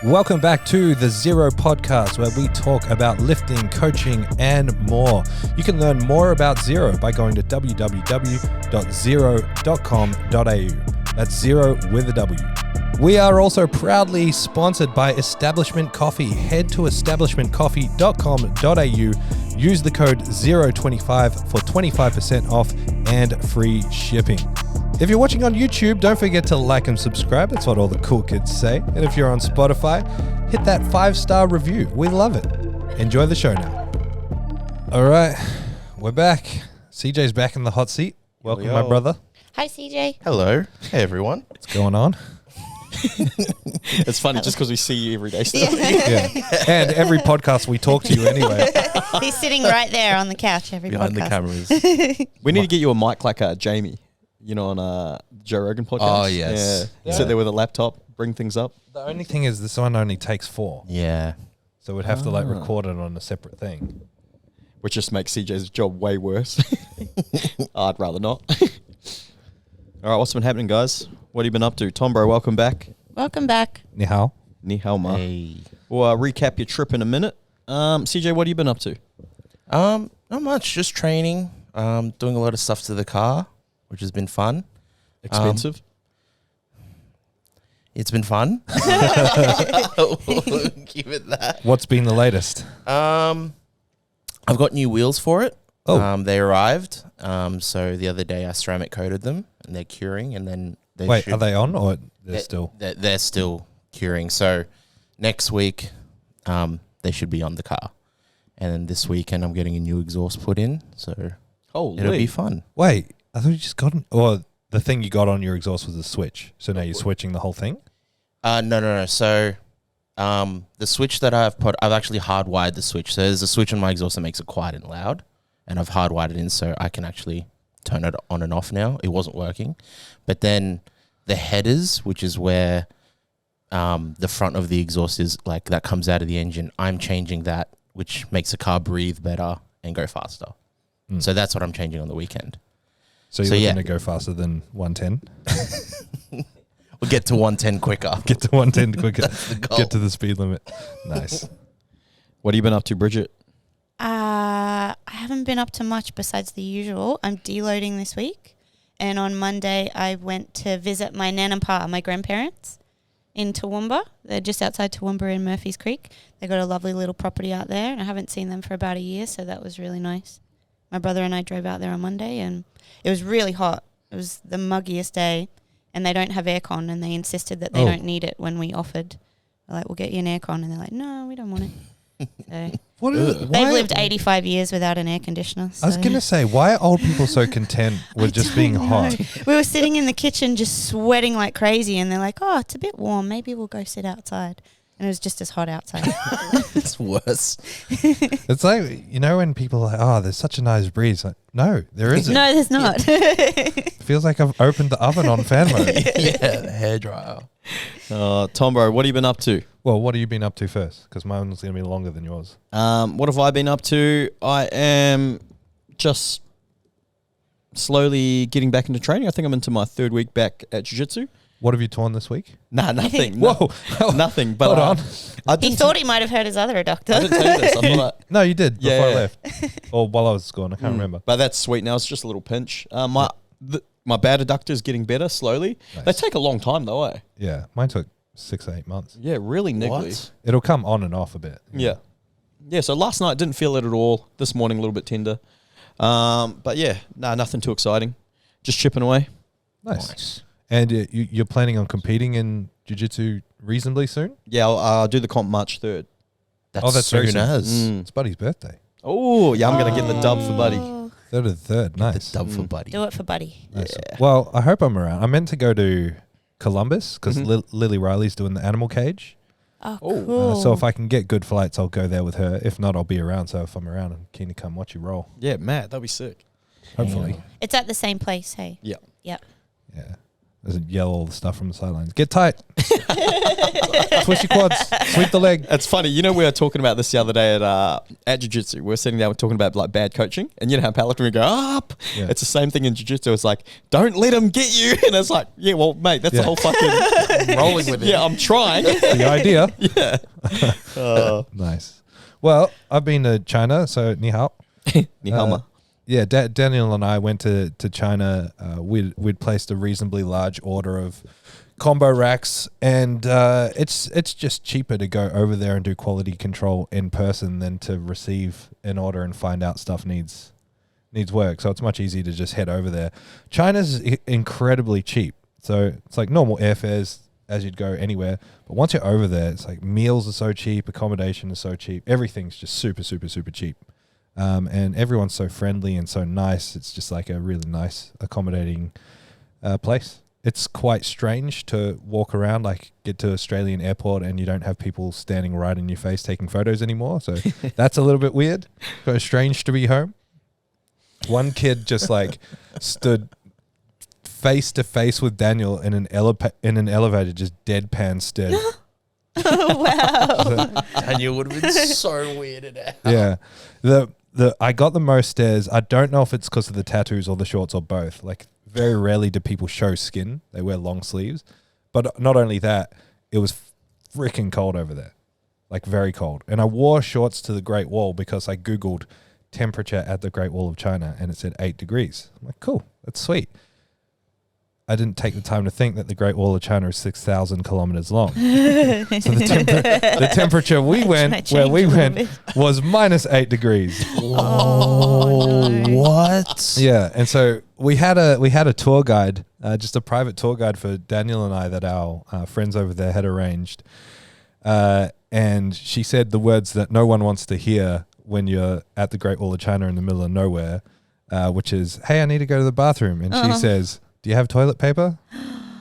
Welcome back to the ZeroW Podcast, where we talk about lifting, coaching, and more. You can learn more about Zero by going to www.zero.com.au. That's Zero with a W. We are also proudly sponsored by Establishment Coffee. Head to establishmentcoffee.com.au. Use the code 025 for 25% off and free shipping. If you're watching on YouTube, don't forget to like and subscribe. That's what all the cool kids say. And if you're on Spotify, hit that 5-star review. We love it. Enjoy the show now. All right, we're back. CJ's back in the hot seat. Welcome, my brother. Hi, CJ. Hello. Hey, everyone. What's going on? It's funny just because we see you every day still. Yeah. And every podcast we talk to you anyway. He's sitting right there on the couch every Behind podcast. the cameras. We need to get you a mic like Jamie, you know, on Joe Rogan podcast. Oh, yes. Yeah. Sit there with a laptop, bring things up. The only thing is this one only takes 4. Yeah. So we'd have to record it on a separate thing. Which just makes CJ's job way worse. I'd rather not. All right, what's been happening, guys? What have you been up to? Tom, bro, welcome back. Welcome back. Ni hao. Ni hao ma. Hey. We'll recap your trip in a minute. CJ, what have you been up to? Not much. Just training. Doing a lot of stuff to the car, which has been fun. Expensive? It's been fun. Give it that. What's been the latest? I've got new wheels for it. Oh. They arrived. So the other day I ceramic coated them and they're curing, and then they Wait, are they on or they're They're still? They're still curing. So next week, they should be on the car. And then this weekend, I'm getting a new exhaust put in. So it'll be fun. Wait, I thought you just got or the thing you got on your exhaust was a switch. So now you're switching the whole thing? No. So the switch that I've actually hardwired the switch. So there's a switch on my exhaust that makes it quiet and loud. And I've hardwired it in so I can actually turn it on and off now. It wasn't working. But then the headers, which is where the front of the exhaust is, like that comes out of the engine, I'm changing that, which makes the car breathe better and go faster. So that's what I'm changing on the weekend. So you're looking to go faster than 110? We'll get to 110 quicker. Get to 110 quicker. That's the goal. Get to the speed limit. Nice. What have you been up to, Bridget? I haven't been up to much besides the usual. I'm deloading this week. And on Monday, I went to visit my nan and pa, my grandparents, in Toowoomba. They're just outside Toowoomba in Murphy's Creek. They got a lovely little property out there, and I haven't seen them for about a year, so that was really nice. My brother and I drove out there on Monday, and it was really hot. It was the muggiest day, and they don't have aircon, and they insisted that they don't need it when we offered. They're like, we'll get you an aircon, and they're like, no, we don't want it. So they've lived 85 years without an air conditioner. So. I was going to say, why are old people so content with just being hot? We were sitting in the kitchen just sweating like crazy, and they're like, oh, it's a bit warm. Maybe we'll go sit outside. And it was just as hot outside. It's worse. It's like, you know, when people are like, oh, there's such a nice breeze. Like, no, there isn't. No, there's not. It feels like I've opened the oven on fan mode. Yeah, the hairdryer. Tom, bro, what have you been up to? Well, what have you been up to first? Because mine's going to be longer than yours. What have I been up to? I am just slowly getting back into training. I think I'm into my 3rd week back at jiu-jitsu. What have you torn this week? Nah, nothing. Whoa. Nothing. But Hold on. He thought he might have hurt his other adductor. I didn't tell you this. I thought No, you did before I Yeah. left. Or while I was gone. I can't remember. But that's sweet now. It's just a little pinch. My bad adductor is getting better slowly. Nice. They take a long time though, eh? Yeah, mine took 6 to 8 months. Yeah, really niggly. What? It'll come on and off a bit. Yeah. Yeah, so last night didn't feel it at all. This morning a little bit tender. But yeah, nothing too exciting. Just chipping away. Nice. And you're planning on competing in jiu-jitsu reasonably soon? Yeah, I'll do the comp March 3rd. That's very soon. as. It's Buddy's birthday. Oh, yeah, I'm going to get the dub for Buddy. 3rd of the 3rd. Nice. The dub for Buddy. Do it for Buddy. Nice. Yeah. Well, I hope I'm around. I meant to go to Columbus because Lilley Riley's doing the animal cage. Oh, Oh. cool. So if I can get good flights, I'll go there with her. If not, I'll be around. So if I'm around, I'm keen to come watch you roll. Yeah, Matt, that'll be sick. Hopefully. It's at the same place, hey? Yeah. Yep. Yeah. Doesn't yell all the stuff from the sidelines. Get tight. Twist your quads. Sweep the leg. It's funny. You know, we were talking about this the other day at jiu-jitsu. We were sitting there, we're talking about like bad coaching. And you know how Paladin would go up? Yeah. It's the same thing in jiu-jitsu. It's like, don't let him get you. And it's like, yeah, well, mate, that's the whole fucking... Rolling with it. Yeah, I'm trying. The idea. Yeah. Nice. Well, I've been to China, so ni hao. Ni hao ma. Yeah, Daniel and I went to China. We'd placed a reasonably large order of combo racks, and it's just cheaper to go over there and do quality control in person than to receive an order and find out stuff needs work. So it's much easier to just head over there. China's incredibly cheap, so it's like normal airfares as you'd go anywhere. But once you're over there, it's like meals are so cheap, accommodation is so cheap, everything's just super, super, super cheap. And everyone's so friendly and so nice. It's just like a really nice, accommodating place. It's quite strange to walk around, like get to Australian airport and you don't have people standing right in your face taking photos anymore. So that's a little bit weird. Kind of strange to be home. One kid just like stood face to face with Daniel in an elevator, just deadpan stared. Oh, wow. Daniel would have been so weirded out. Yeah. I got the most stares. I don't know if it's because of the tattoos or the shorts or both. Like, very rarely do people show skin. They wear long sleeves. But not only that, it was freaking cold over there. Like, very cold. And I wore shorts to the Great Wall because I Googled temperature at the Great Wall of China and it said 8 degrees. I'm like, cool. That's sweet. I didn't take the time to think that the Great Wall of China is 6,000 kilometers long. So the temperature we went was -8 degrees. Oh, no. What? Yeah, and so we had a tour guide, just a private tour guide for Daniel and I that our friends over there had arranged. And she said the words that no one wants to hear when you're at the Great Wall of China in the middle of nowhere, which is, "Hey, I need to go to the bathroom." And she says, "Do you have toilet paper?"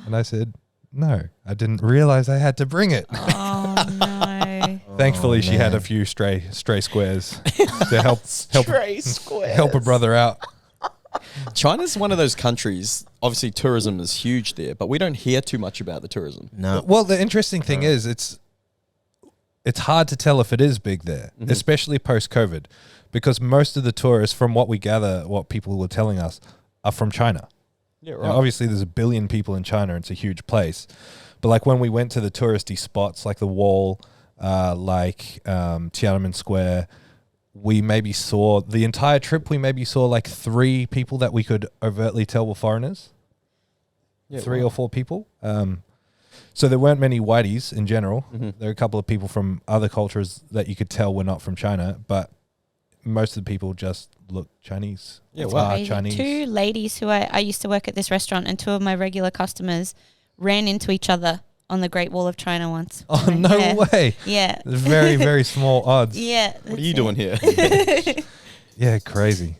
And I said, "No, I didn't realize I had to bring it." Oh, no. Thankfully, she had a few stray squares to help a brother out. China's one of those countries, obviously tourism is huge there, but we don't hear too much about the tourism. No. Well, the interesting thing is it's hard to tell if it is big there, especially post-COVID, because most of the tourists, from what we gather, what people were telling us, are from China. Yeah, right. Now, obviously, there's 1 billion people in China. It's a huge place. But like when we went to the touristy spots, like the Wall, Tiananmen Square, we maybe saw, the entire trip, we maybe saw like 3 people that we could overtly tell were foreigners. Yeah, 3 or 4 people. So there weren't many whiteys in general. There were a couple of people from other cultures that you could tell were not from China, but most of the people just look Chinese. Yeah, Wow. Chinese. 2 ladies who I used to work at this restaurant, and 2 of my regular customers ran into each other on the Great Wall of China once. Oh, no way. Yeah. There's very, very small odds. Yeah. What are you doing here? Yeah, crazy.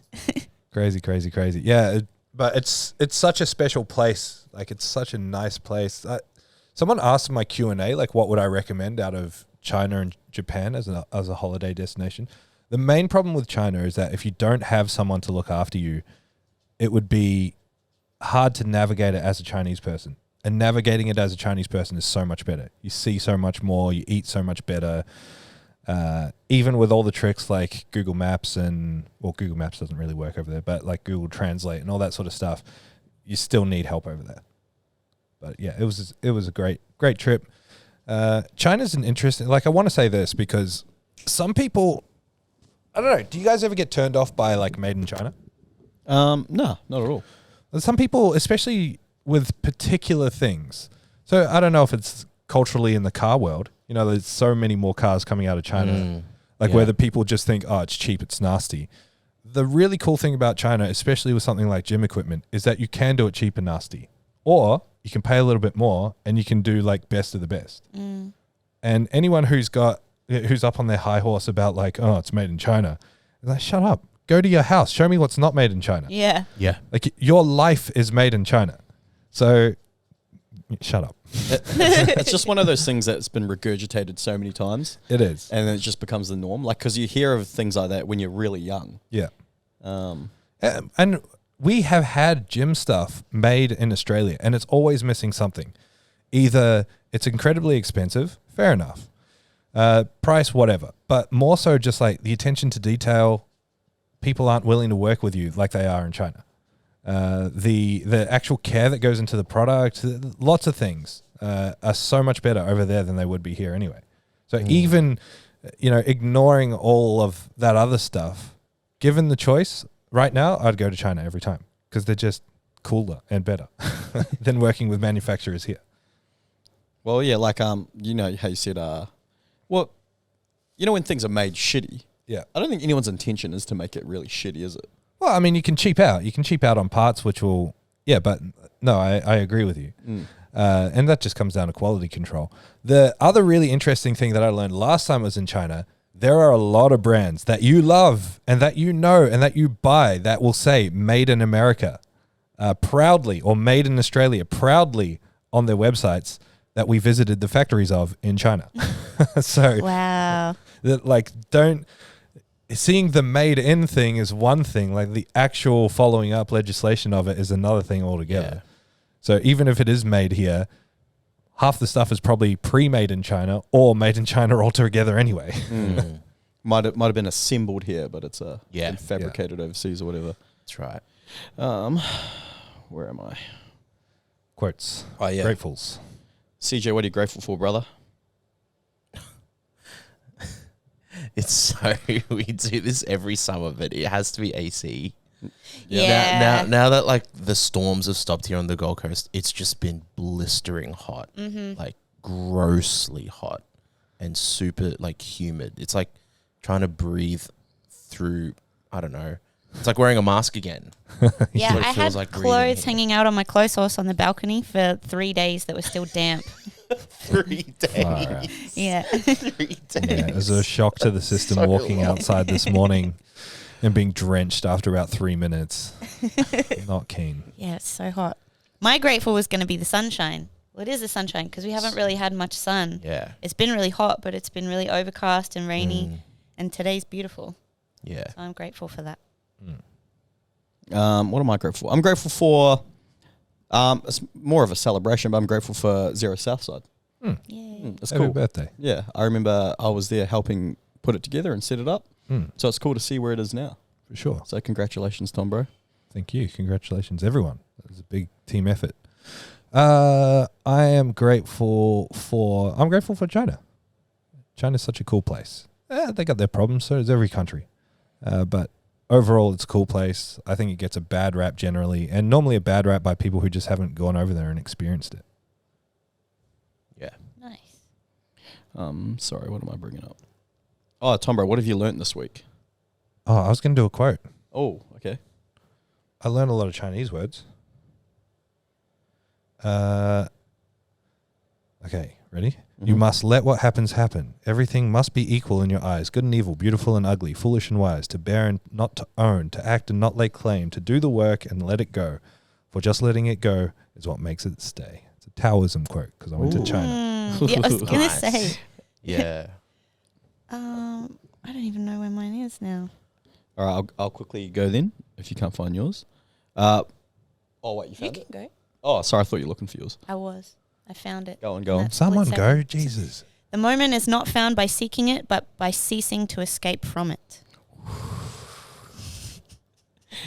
Crazy. Yeah, but it's such a special place. Like, it's such a nice place. Someone asked in my Q&A, like, what would I recommend out of China and Japan as a holiday destination? The main problem with China is that if you don't have someone to look after you, it would be hard to navigate it as a Chinese person. And navigating it as a Chinese person is so much better. You see so much more, you eat so much better. Even with all the tricks like Google Maps Google Maps doesn't really work over there, but like Google Translate and all that sort of stuff, you still need help over there. But yeah, it was a great trip. China's an interesting, like, I want to say this because some people, I don't know, do you guys ever get turned off by like made in China? No, not at all. Some people, especially with particular things. So I don't know if it's culturally in the car world. You know, there's so many more cars coming out of China, where the people just think, oh, it's cheap, it's nasty. The really cool thing about China, especially with something like gym equipment, is that you can do it cheap and nasty. Or you can pay a little bit more and you can do like best of the best. And anyone who's up on their high horse about like, oh, it's made in China, is like, shut up. Go to your house. Show me what's not made in China. Yeah. Yeah. Like, your life is made in China. So shut up. It's just one of those things that's been regurgitated so many times. It is. And then it just becomes the norm. Like, because you hear of things like that when you're really young. Yeah. Um, And we have had gym stuff made in Australia, and it's always missing something. Either it's incredibly expensive, fair enough, price, whatever, but more so just like the attention to detail. People aren't willing to work with you like they are in China. The actual care that goes into the product, lots of things are so much better over there than they would be here anyway. So even, ignoring all of that other stuff, given the choice right now, I'd go to China every time because they're just cooler and better than working with manufacturers here. Well, yeah, like how you said, when things are made shitty. Yeah. I don't think anyone's intention is to make it really shitty, is it? Well, I mean, you can cheap out. You can cheap out on parts, which will, but no, I agree with you. And that just comes down to quality control. The other really interesting thing that I learned last time I was in China, there are a lot of brands that you love and that you know and that you buy that will say made in America proudly, or made in Australia proudly on their websites that we visited the factories of in China. So Wow. Seeing the made in thing is one thing, like the actual following up legislation of it is another thing altogether. Yeah. So even if it is made here, half the stuff is probably pre-made in China or made in China altogether anyway. Might have been assembled here, but it's Yeah. been fabricated overseas or whatever. That's right. Where am I? Quotes. Oh, yeah. Gratefuls. CJ, what are you grateful for, brother? It's so we do this every summer, but it has to be AC. Yeah. Now that like the storms have stopped here on the Gold Coast, it's just been blistering hot, like grossly hot, and super like humid. It's like trying to breathe through. I don't know. It's like wearing a mask again. Yeah, what it I feels had like breathing clothes here. hanging out on my clothes horse on the balcony for 3 days that were still damp. 3 days. Far out. Yeah. 3 days. Yeah, it was a shock to the system So walking long. outside this morning and being drenched after about 3 minutes. Not keen. Yeah, it's so hot. My grateful was going to be the sunshine. Well, it is the sunshine because we haven't really had much sun. Yeah. It's been really hot, but it's been really overcast and rainy, and today's beautiful. Yeah. So I'm grateful for that. What am I grateful for? I'm grateful for, it's more of a celebration, but I'm grateful for ZeroW Southside. Yeah. It's Happy cool. birthday. Yeah, I remember I was there helping put it together and set it up. So it's cool to see where it is now. For sure. So congratulations, Tom, bro. Thank you. Congratulations, everyone. It was a big team effort. I'm grateful for China. China's such a cool place. They got their problems, so does every country. But overall, it's a cool place. I think it gets a bad rap generally, and normally a bad rap by people who just haven't gone over there and experienced it. Yeah. Nice. Sorry, what am I bringing up? Oh, Tom, bro, what have you learnt this week? Oh, I was going to do a quote. Oh, okay. I learned a lot of Chinese words. Okay, ready? You must let what happens happen. Everything must be equal in your eyes, good and evil, beautiful and ugly, foolish and wise, to bear and not to own, to act and not lay claim, to do the work and let it go. For just letting it go is what makes it stay. It's a Taoism quote because I went to China. Yeah, I was going to Nice. say. Yeah. I don't even know where mine is now. All right, I'll quickly go then, if you can't find yours. Wait, you You found can it? go. Oh, sorry, I thought you were looking for yours. I found it. Go on, go on. That's Someone split go, second. Jesus. The moment is not found by seeking it, but by ceasing to escape from it.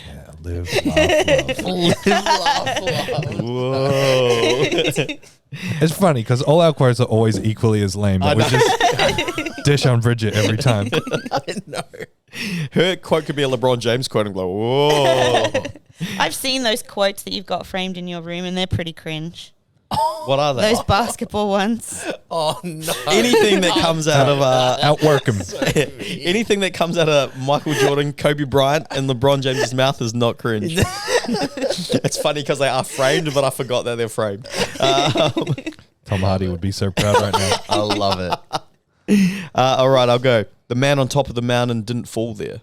Yeah, live, laugh, love. Whoa. It's funny because all our quotes are always equally as lame, but we just dish on Bridget every time. I know. Her quote could be a LeBron James quote and be like, whoa. I've seen those quotes that you've got framed in your room, and they're pretty cringe. What are they? Those basketball ones. Oh no. Anything that comes out of Outwork him. anything that comes out of Michael Jordan, Kobe Bryant, and LeBron James's mouth is not cringe. It's funny because they are framed, but I forgot that they're framed. Tom Hardy would be so proud right now. I love it. All right, I'll go. The man on top of the mountain didn't fall there.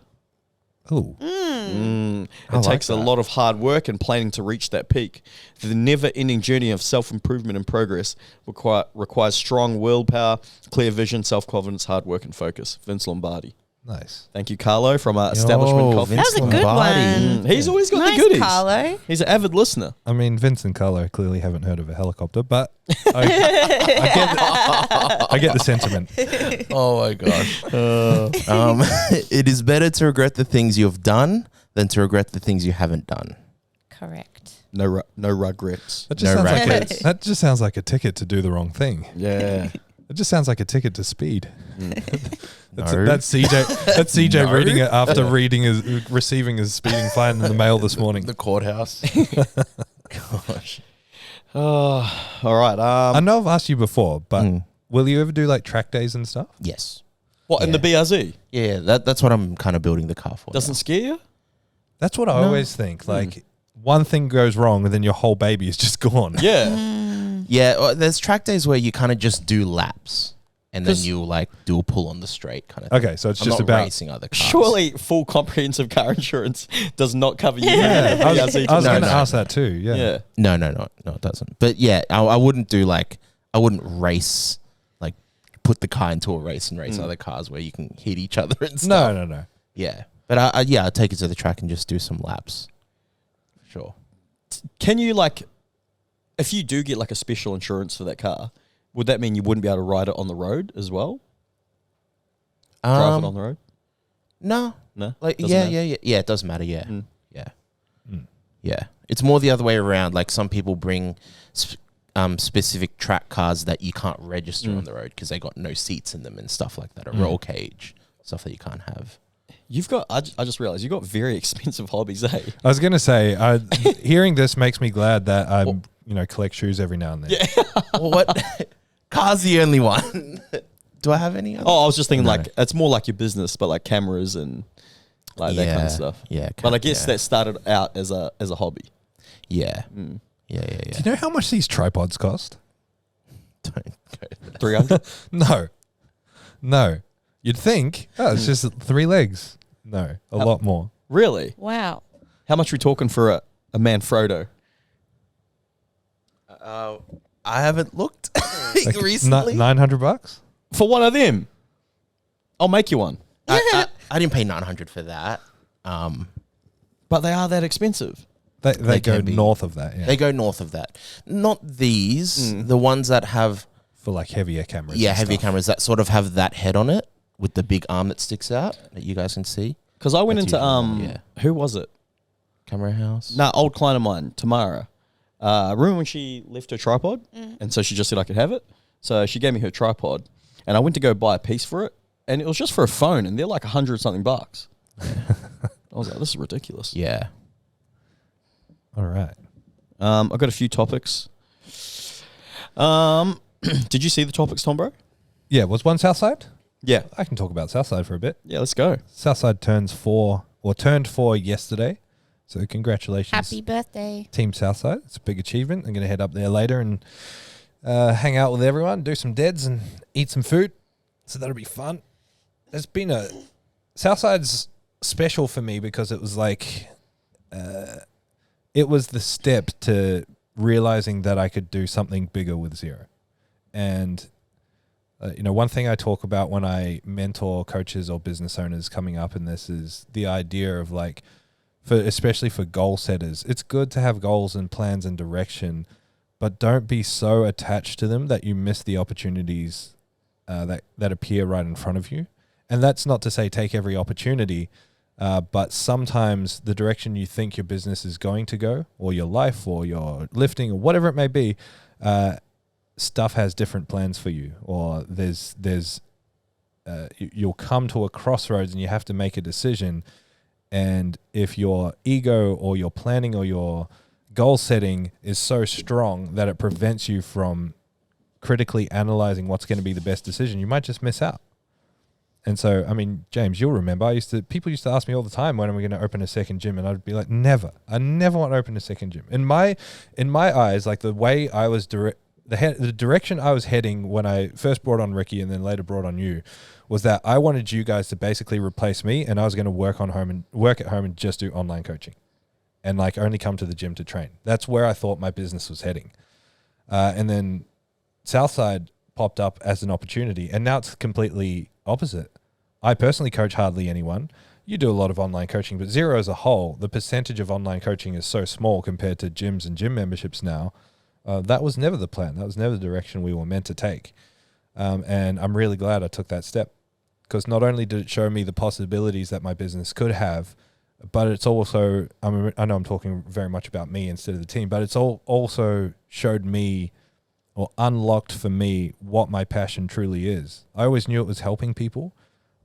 Oh, It I like takes a that. lot of hard work and planning to reach that peak. The never-ending journey of self-improvement and progress requires strong willpower, clear vision, self-confidence, hard work, and focus. Vince Lombardi. Nice. Thank you, Carlo, from Establishment Coffee. That was a good one. He's always got Nice, the goodies. Carlo. He's an avid listener. I mean, Vince and Carlo clearly haven't heard of a helicopter, but I get the sentiment. Oh my gosh. It is better to regret the things you have done than to regret the things you haven't done. Correct. No regrets. That just, No sounds like rackets. that just sounds like a ticket to do the wrong thing. Yeah. It just sounds like a ticket to speed. That's No. CJ. That's CJ No. reading it after receiving his speeding fine in the mail this morning. The courthouse. Gosh. Oh, all right. I know I've asked you before, but Mm. will you ever do like track days and stuff? Yes. What, in the BRZ? Yeah, that's what I'm kind of building the car for. Doesn't now. scare you? That's what I always think. Like one thing goes wrong, and then your whole baby is just gone. Yeah. Yeah, there's track days where you kind of just do laps, and then 'Cause- you like do a pull on the straight kind of thing. Okay, so it's I'm just not about. racing other cars. Surely full comprehensive car insurance does not cover you. Yeah, I was, BRZ I was No, going to no. ask that too. Yeah. Yeah. No, it doesn't. But yeah, I wouldn't do like, I wouldn't race, like put the car into a race and race other cars where you can hit each other and stuff. No. Yeah. But I'd take it to the track and just do some laps. Sure. Can you, like, if you do get like a special insurance for that car, would that mean you wouldn't be able to ride it on the road as well? Drive it on the road? No. No. Like Doesn't yeah, matter? yeah, it does matter. Yeah, Mm. yeah, Mm. yeah. It's more the other way around. Like some people bring specific track cars that you can't register on the road because they got no seats in them and stuff like that. A roll cage, stuff that you can't have. You've got, I just realized you've got very expensive hobbies, eh? I was going to say, hearing this makes me glad that I, collect shoes every now and then. Yeah. Well, what? Car's the only one. Do I have any other? Oh, I was just thinking No. like, it's more like your business, but like cameras and like that kind of stuff. Yeah, But I guess that started out as a hobby. Yeah. Mm. Yeah. Do you know how much these tripods cost? Don't go there. 300? No. You'd think, it's just 3 legs. No, a lot more. Really? Wow. How much are we talking for a Manfrotto? I haven't looked Like recently. $900? For one of them? I'll make you one. I didn't pay $900 for that. But they are that expensive. They They go can be. north of that, yeah. They go north of that. Not these, the ones that have For like heavier cameras. heavier and stuff. cameras that sort of have that head on it with the big arm that sticks out that you guys can see. Because I went That's into, usually- who was it? Camera house. No, old client of mine, Tamara. Remember when she left her tripod? And so she just said I could have it? So she gave me her tripod. And I went to go buy a piece for it. And it was just for a phone. And they're like $100-something bucks. I was like, this is ridiculous. Yeah. All right. I've got a few topics. Did you see the topics, Tom, bro? Yeah, was one Southside? Yeah. I can talk about Southside for a bit. Yeah, let's go. Southside turned 4 yesterday. So congratulations, Happy birthday. Team Southside. It's a big achievement. I'm going to head up there later and hang out with everyone, do some deads and eat some food. So that'll be fun. There's been Southside's special for me because it was like, it was the step to realizing that I could do something bigger with Zero. And, one thing I talk about when I mentor coaches or business owners coming up in this is the idea of like, especially for goal setters, it's good to have goals and plans and direction, but don't be so attached to them that you miss the opportunities that appear right in front of you. And that's not to say take every opportunity, but sometimes the direction you think your business is going to go, or your life, or your lifting, or whatever it may be, stuff has different plans for you, or you'll come to a crossroads and you have to make a decision. And if your ego or your planning or your goal setting is so strong that it prevents you from critically analyzing what's going to be the best decision, you might just miss out. And so, I mean, James, you'll remember, people used to ask me all the time, when are we going to open a second gym? And I'd be like, never. I never want to open a second gym. In my eyes, like the way I was the direction I was heading when I first brought on Ricky and then later brought on you was that I wanted you guys to basically replace me, and I was going to work at home and just do online coaching and like only come to the gym to train. That's where I thought my business was heading. And then Southside popped up as an opportunity, and now it's completely opposite. I personally coach hardly anyone. You do a lot of online coaching, but Zero as a whole, the percentage of online coaching is so small compared to gyms and gym memberships now. That was never the plan. That was never the direction we were meant to take. And I'm really glad I took that step, because not only did it show me the possibilities that my business could have, but it's also, I know I'm talking very much about me instead of the team, but it's also showed me, or unlocked for me, what my passion truly is. I always knew it was helping people,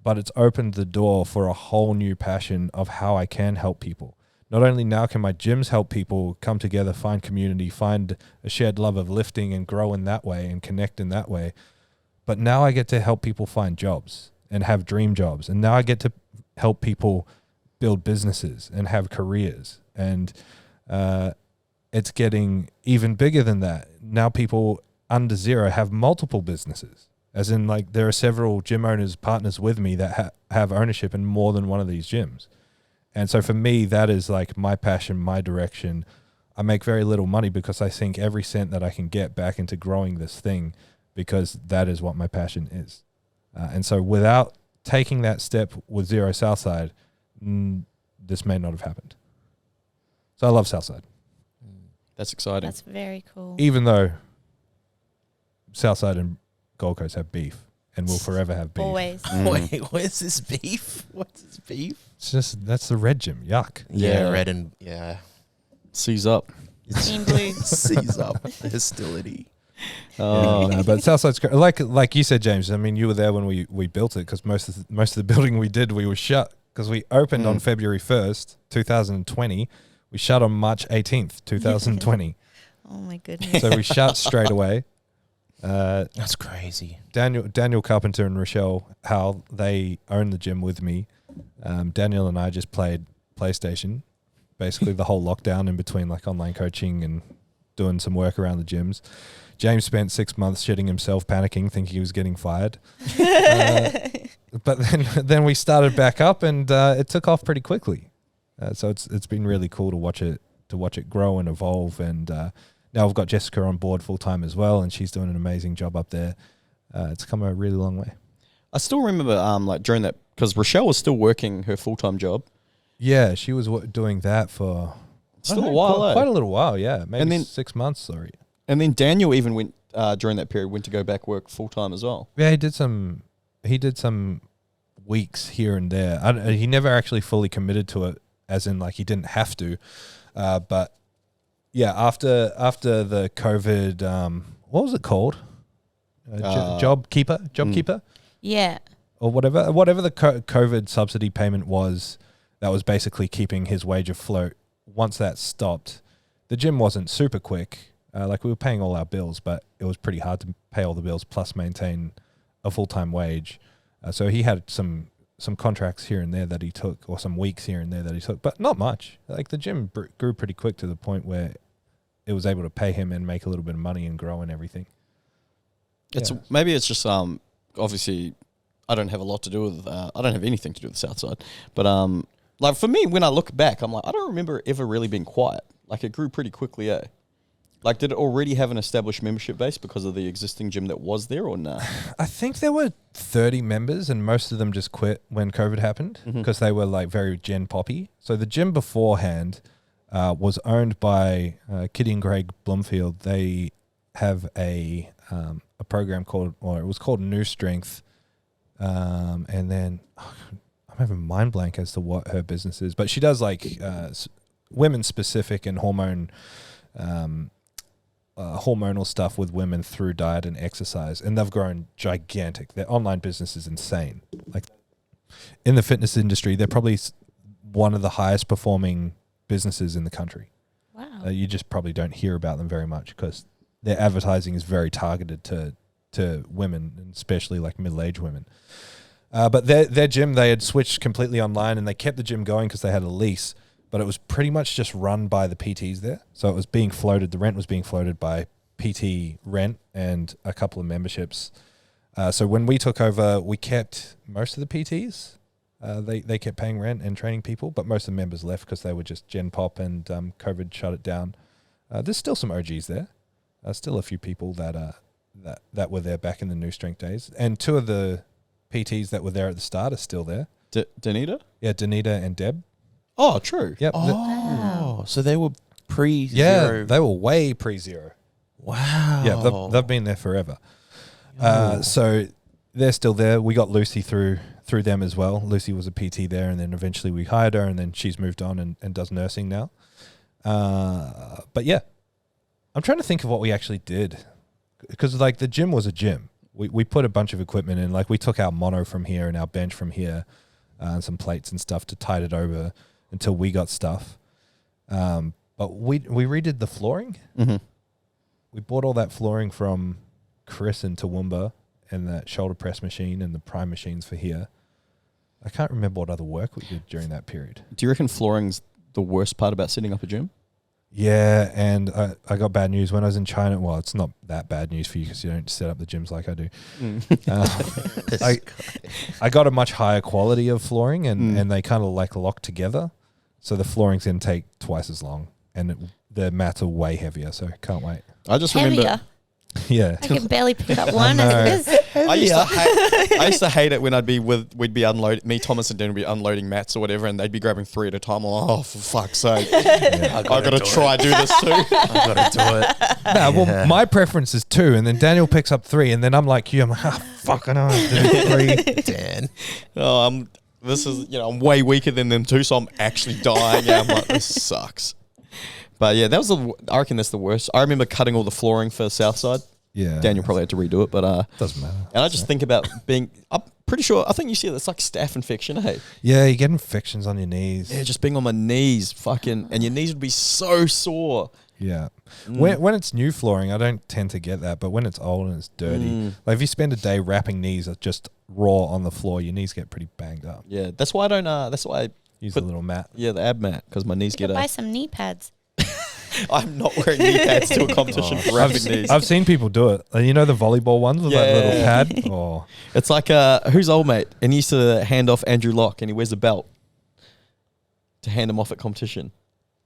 but it's opened the door for a whole new passion of how I can help people. Not only now can my gyms help people come together, find community, find a shared love of lifting and grow in that way and connect in that way, but now I get to help people find jobs and have dream jobs. And now I get to help people build businesses and have careers. And it's getting even bigger than that. Now people under Zero have multiple businesses. As in, like, there are several gym owners, partners with me that have ownership in more than one of these gyms. And so for me, that is like my passion, my direction. I make very little money because I sink every cent that I can get back into growing this thing, because that is what my passion is. And so without taking that step with ZeroW Southside, this may not have happened. So I love Southside. That's exciting. That's very cool. Even though Southside and Gold Coast have beef and will forever have beef. Always. Wait, where's this beef? What's this beef? It's just, that's the red gym. Yuck. Yeah, red and, yeah. Seize up. Team blue. Seize up. Hostility. Oh, no, but Southside's great. Like you said, James. I mean, you were there when we built it, because most of the building we were shut, because we opened on February 1st, 2020. We shut on March 18th, 2020. Oh my goodness. So we shut straight away. That's crazy. Daniel Carpenter and Rochelle Howell, they own the gym with me. Daniel and I just played PlayStation, basically the whole lockdown, in between like online coaching and doing some work around the gyms. James spent 6 months shitting himself, panicking, thinking he was getting fired. But then we started back up, and it took off pretty quickly. So it's been really cool to watch it grow and evolve. And now we've got Jessica on board full time as well, and she's doing an amazing job up there. It's come a really long way. I still remember like during that, because Rochelle was still working her full-time job. Yeah, she was doing that for Still a while, quite a little while. Yeah, maybe And then- 6 months. Sorry. And then Daniel even went during that period, went to go back work full-time as well. Yeah, he did some weeks here and there. He never actually fully committed to it, as in like he didn't have to. But yeah, after the COVID, what was it called? Job keeper, Yeah. or whatever the COVID subsidy payment was, that was basically keeping his wage afloat. Once that stopped, the gym wasn't super quick. Like, we were paying all our bills, but it was pretty hard to pay all the bills plus maintain a full-time wage. So he had some contracts here and there that he took, or some weeks here and there that he took, but not much. Like, the gym grew pretty quick to the point where it was able to pay him and make a little bit of money and grow and everything. Maybe it's just obviously I don't have a lot to do with I don't have anything to do with Southside, but like for me, when I look back, I'm like, I don't remember it ever really being quiet. Like, it grew pretty quickly, eh? Like, did it already have an established membership base because of the existing gym that was there, or nah? I think there were 30 members, and most of them just quit when COVID happened, because they were like very Gen Poppy. So the gym beforehand was owned by Kitty and Greg Blumfield. They have a program called, or it was called New Strength. And then I'm having mind blank as to what her business is, but she does like women specific and hormonal stuff with women through diet and exercise, and they've grown gigantic. Their online business is insane. Like, in the fitness industry, they're probably one of the highest performing businesses in the country. Wow. You just probably don't hear about them very much, because their advertising is very targeted to women, and especially like middle-aged women. But their gym, they had switched completely online, and they kept the gym going because they had a lease, but it was pretty much just run by the PTs there. So it was being floated, the rent was being floated by PT rent and a couple of memberships. So when we took over, we kept most of the PTs. They kept paying rent and training people, but most of the members left because they were just Gen Pop, and COVID shut it down. There's still some OGs there. Still a few people that were there back in the New Strength days. And two of the PTs that were there at the start are still there. Danita? Yeah, Danita and Deb. Oh, true. Yep. Oh, so they were pre Yeah, zero. they were way pre-zero. Wow. Yeah, they've been there forever. So they're still there. We got Lucy through them as well. Lucy was a PT there, and then eventually we hired her, and then she's moved on and does nursing now. But yeah, I'm trying to think of what we actually did, because like the gym was a gym. We put a bunch of equipment in. Like we took our mono from here and our bench from here, and some plates and stuff to tide it over until we got stuff. But we redid the flooring. Mm-hmm. We bought all that flooring from Chris in Toowoomba, and that shoulder press machine and the prime machines for here. I can't remember what other work we did during that period. Do you reckon flooring's the worst part about setting up a gym? Yeah, and I got bad news when I was in China. Well, it's not that bad news for you because you don't set up the gyms like I do. I got a much higher quality of flooring, and they kind of like lock together. So the flooring's going to take twice as long, and the mats are way heavier, so can't wait. I just remember... Heavier. Yeah. I can barely pick up one know. as it is. I used to hate it when we'd be unloading, me, Thomas and Dan would be unloading mats or whatever, and they'd be grabbing 3 at a time. I'm like, oh, for fuck's sake. I gotta try do this too. I gotta do it. No, well, my preference is 2, and then Daniel picks up 3, and then I'm like you. I'm like, fuck, I know I do 3. Dan. Oh, this is, I'm way weaker than them too, so I'm actually dying. Yeah, I'm like, this sucks. But yeah, I reckon that's the worst. I remember cutting all the flooring for Southside. Yeah. Daniel probably had to redo it, but Doesn't matter. and I just think about I'm pretty sure, I think you see it's like staph infection, hey? Yeah, you get infections on your knees. Yeah, just being on my knees, and your knees would be so sore. Yeah. When it's new flooring, I don't tend to get that, but when it's old and it's dirty, like if you spend a day wrapping knees just raw on the floor, your knees get pretty banged up. Yeah, that's why I don't, that's why I Use a little mat. Yeah, the ab mat, because my knees You get could buy some knee pads. I'm not wearing knee pads to a competition for wrapping knees. I've seen people do it. You know the volleyball ones with that little Yeah. pad? Oh. It's like, who's old mate? And he used to hand off Andrew Locke, and he wears a belt to hand him off at competition.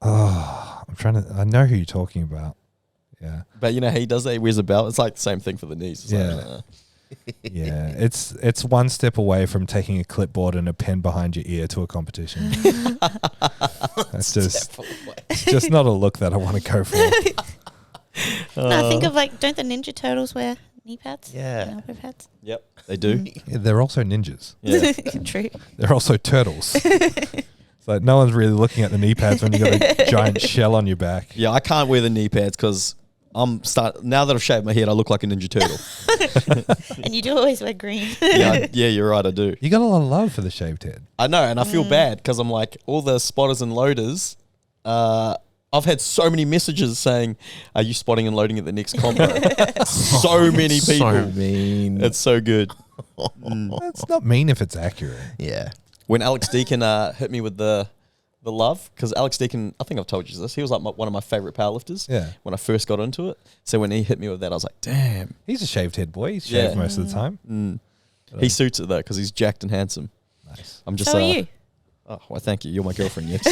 Oh, I know who you're talking about. Yeah. But you know how he does that? He wears a belt. It's like the same thing for the knees. It's Yeah. like, Yeah. It's one step away from taking a clipboard and a pen behind your ear to a competition. It's just not a look that I want to go for. No, think of don't the Ninja Turtles wear knee pads? Yeah. Elbow pads? Yep, they do. Yeah, they're also ninjas. Yeah. True. They're also turtles. It's like no one's really looking at the knee pads when you got a giant shell on your back. Yeah, I can't wear the knee pads because now that I've shaved my head, I look like a Ninja Turtle. And you do always wear green. Yeah, you're right, I do. You got a lot of love for the shaved head. I know, and I feel bad because I'm like, all the spotters and loaders, I've had so many messages saying, are you spotting and loading at the next combo? So many people. So mean. It's so good. It's not mean if it's accurate. Yeah. When Alex Deakin hit me with the love, because Alex Deakin, I think I've told you this, he was like one of my favourite powerlifters when I first got into it. So when he hit me with that, I was like, damn. He's a shaved head boy. He's shaved most of the time. He suits it though, because he's jacked and handsome. Nice. I'm just. So are you? Oh, well, thank you. You're my girlfriend yet.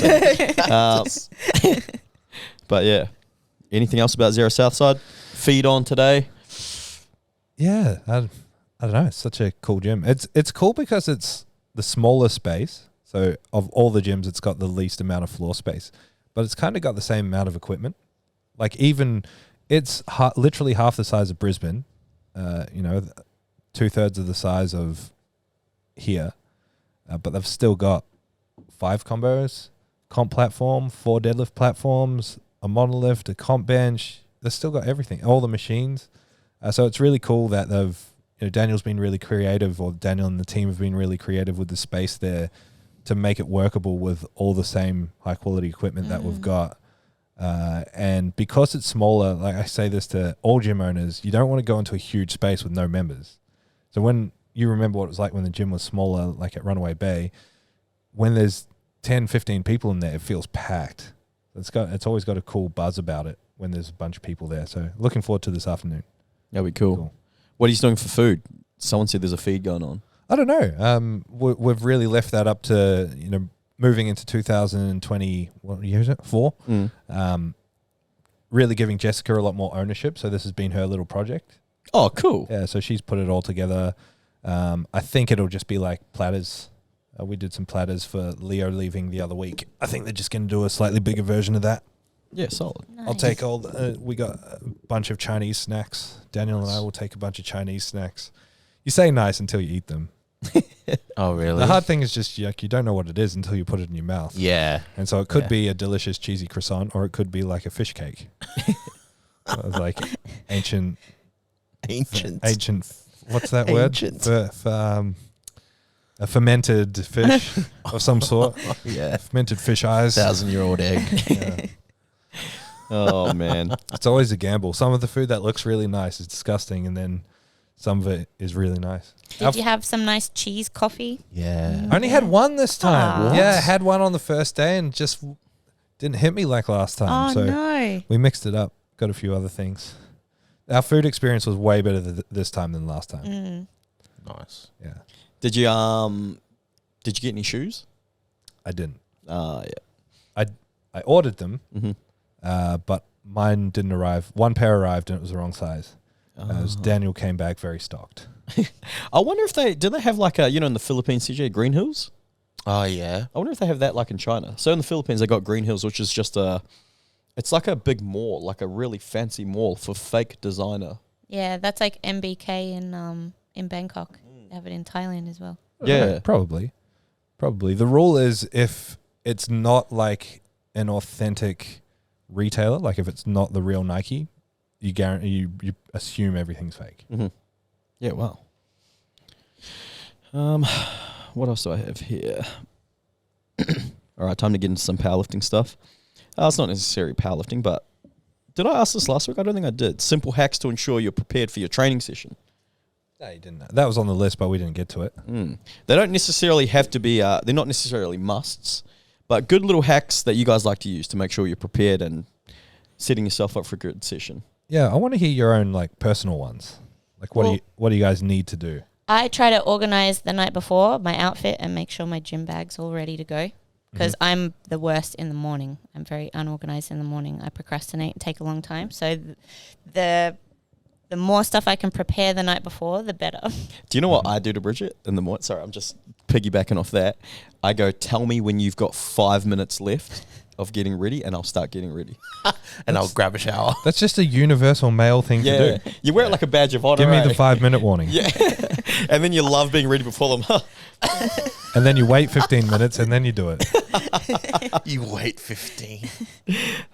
So. But yeah, anything else about Zero Southside? Feed on today. Yeah, I don't know. It's such a cool gym. It's cool because it's the smaller space. So of all the gyms, it's got the least amount of floor space, but it's kind of got the same amount of equipment. Like even it's literally half the size of Brisbane. 2/3 of the size of here, but they've still got 5 combos, comp platform, 4 deadlift platforms, a monolift, a comp bench. They've still got everything, all the machines. So it's really cool that Daniel's been really creative, or Daniel and the team have been really creative with the space there to make it workable with all the same high quality equipment that we've got. And because it's smaller, like I say this to all gym owners, you don't want to go into a huge space with no members. So when you remember what it was like when the gym was smaller, like at Runaway Bay, when there's 10, 15 people in there, it feels packed. It's always got a cool buzz about it when there's a bunch of people there. So looking forward to this afternoon. That'd be cool. What are you doing for food? Someone said there's a feed going on. I don't know. We've really left that up to, moving into 2020, what year is it? 4? Really giving Jessica a lot more ownership. So this has been her little project. Oh, cool. Yeah, so she's put it all together. I think it'll just be like platters. We did some platters for Leo leaving the other week. I think they're just going to do a slightly bigger version of that. Yeah, solid. Nice. I'll take all. We got a bunch of Chinese snacks. Daniel and I will take a bunch of Chinese snacks. You say nice until you eat them. Oh, really? The hard thing is just like you don't know what it is until you put it in your mouth. Yeah. And so it could be a delicious cheesy croissant, or it could be like a fish cake, like ancient. What's that Ancient. word? A fermented fish of some sort. Yeah. Fermented fish eyes. 1,000-year-old egg. Yeah. Oh, man. It's always a gamble. Some of the food that looks really nice is disgusting, and then some of it is really nice. Did you have some nice cheese coffee? Yeah. I only had one this time. Aw. Yeah, I had one on the first day and just didn't hit me like last time. Oh, so no. we mixed it up. Got a few other things. Our food experience was way better this time than last time. Mm. Nice. Yeah, Did you get any shoes? I didn't. Yeah. I ordered them, Mm-hmm. but mine didn't arrive. One pair arrived and it was the wrong size. Daniel came back very stocked. I wonder if they have like a, in the Philippines, CJ, Green Hills? Oh, yeah. I wonder if they have that like in China. So in the Philippines, they got Green Hills, which is just it's like a big mall, like a really fancy mall for fake designer. Yeah, that's like MBK in Bangkok. They have it in Thailand as well. Yeah. Probably. The rule is if it's not like an authentic retailer, like if it's not the real Nike, you guarantee you assume everything's fake. Mm-hmm. Yeah, wow. What else do I have here? All right, time to get into some powerlifting stuff. It's not necessarily powerlifting, but did I ask this last week? I don't think I did. Simple hacks to ensure you're prepared for your training session. No, you didn't. That was on the list, but we didn't get to it. They don't necessarily have to be, they're not necessarily musts, but good little hacks that you guys like to use to make sure you're prepared and setting yourself up for a good session. Yeah, I want to hear your own like personal ones. Like what do you guys need to do? I try to organize the night before my outfit and make sure my gym bag's all ready to go because I'm the worst in the morning. I'm very unorganized in the morning. I procrastinate and take a long time. So the more stuff I can prepare the night before, the better. Do you know what I do to Bridget in the morning? Sorry, I'm just piggybacking off that. I go, tell me when you've got 5 minutes left of getting ready, and I'll start getting ready. And I'll grab a shower. That's just a universal male thing to do. You wear it like a badge of honor. Give me the right? 5-minute warning. Yeah. And then you love being ready before them. And then you wait 15 minutes and then you do it. You wait 15.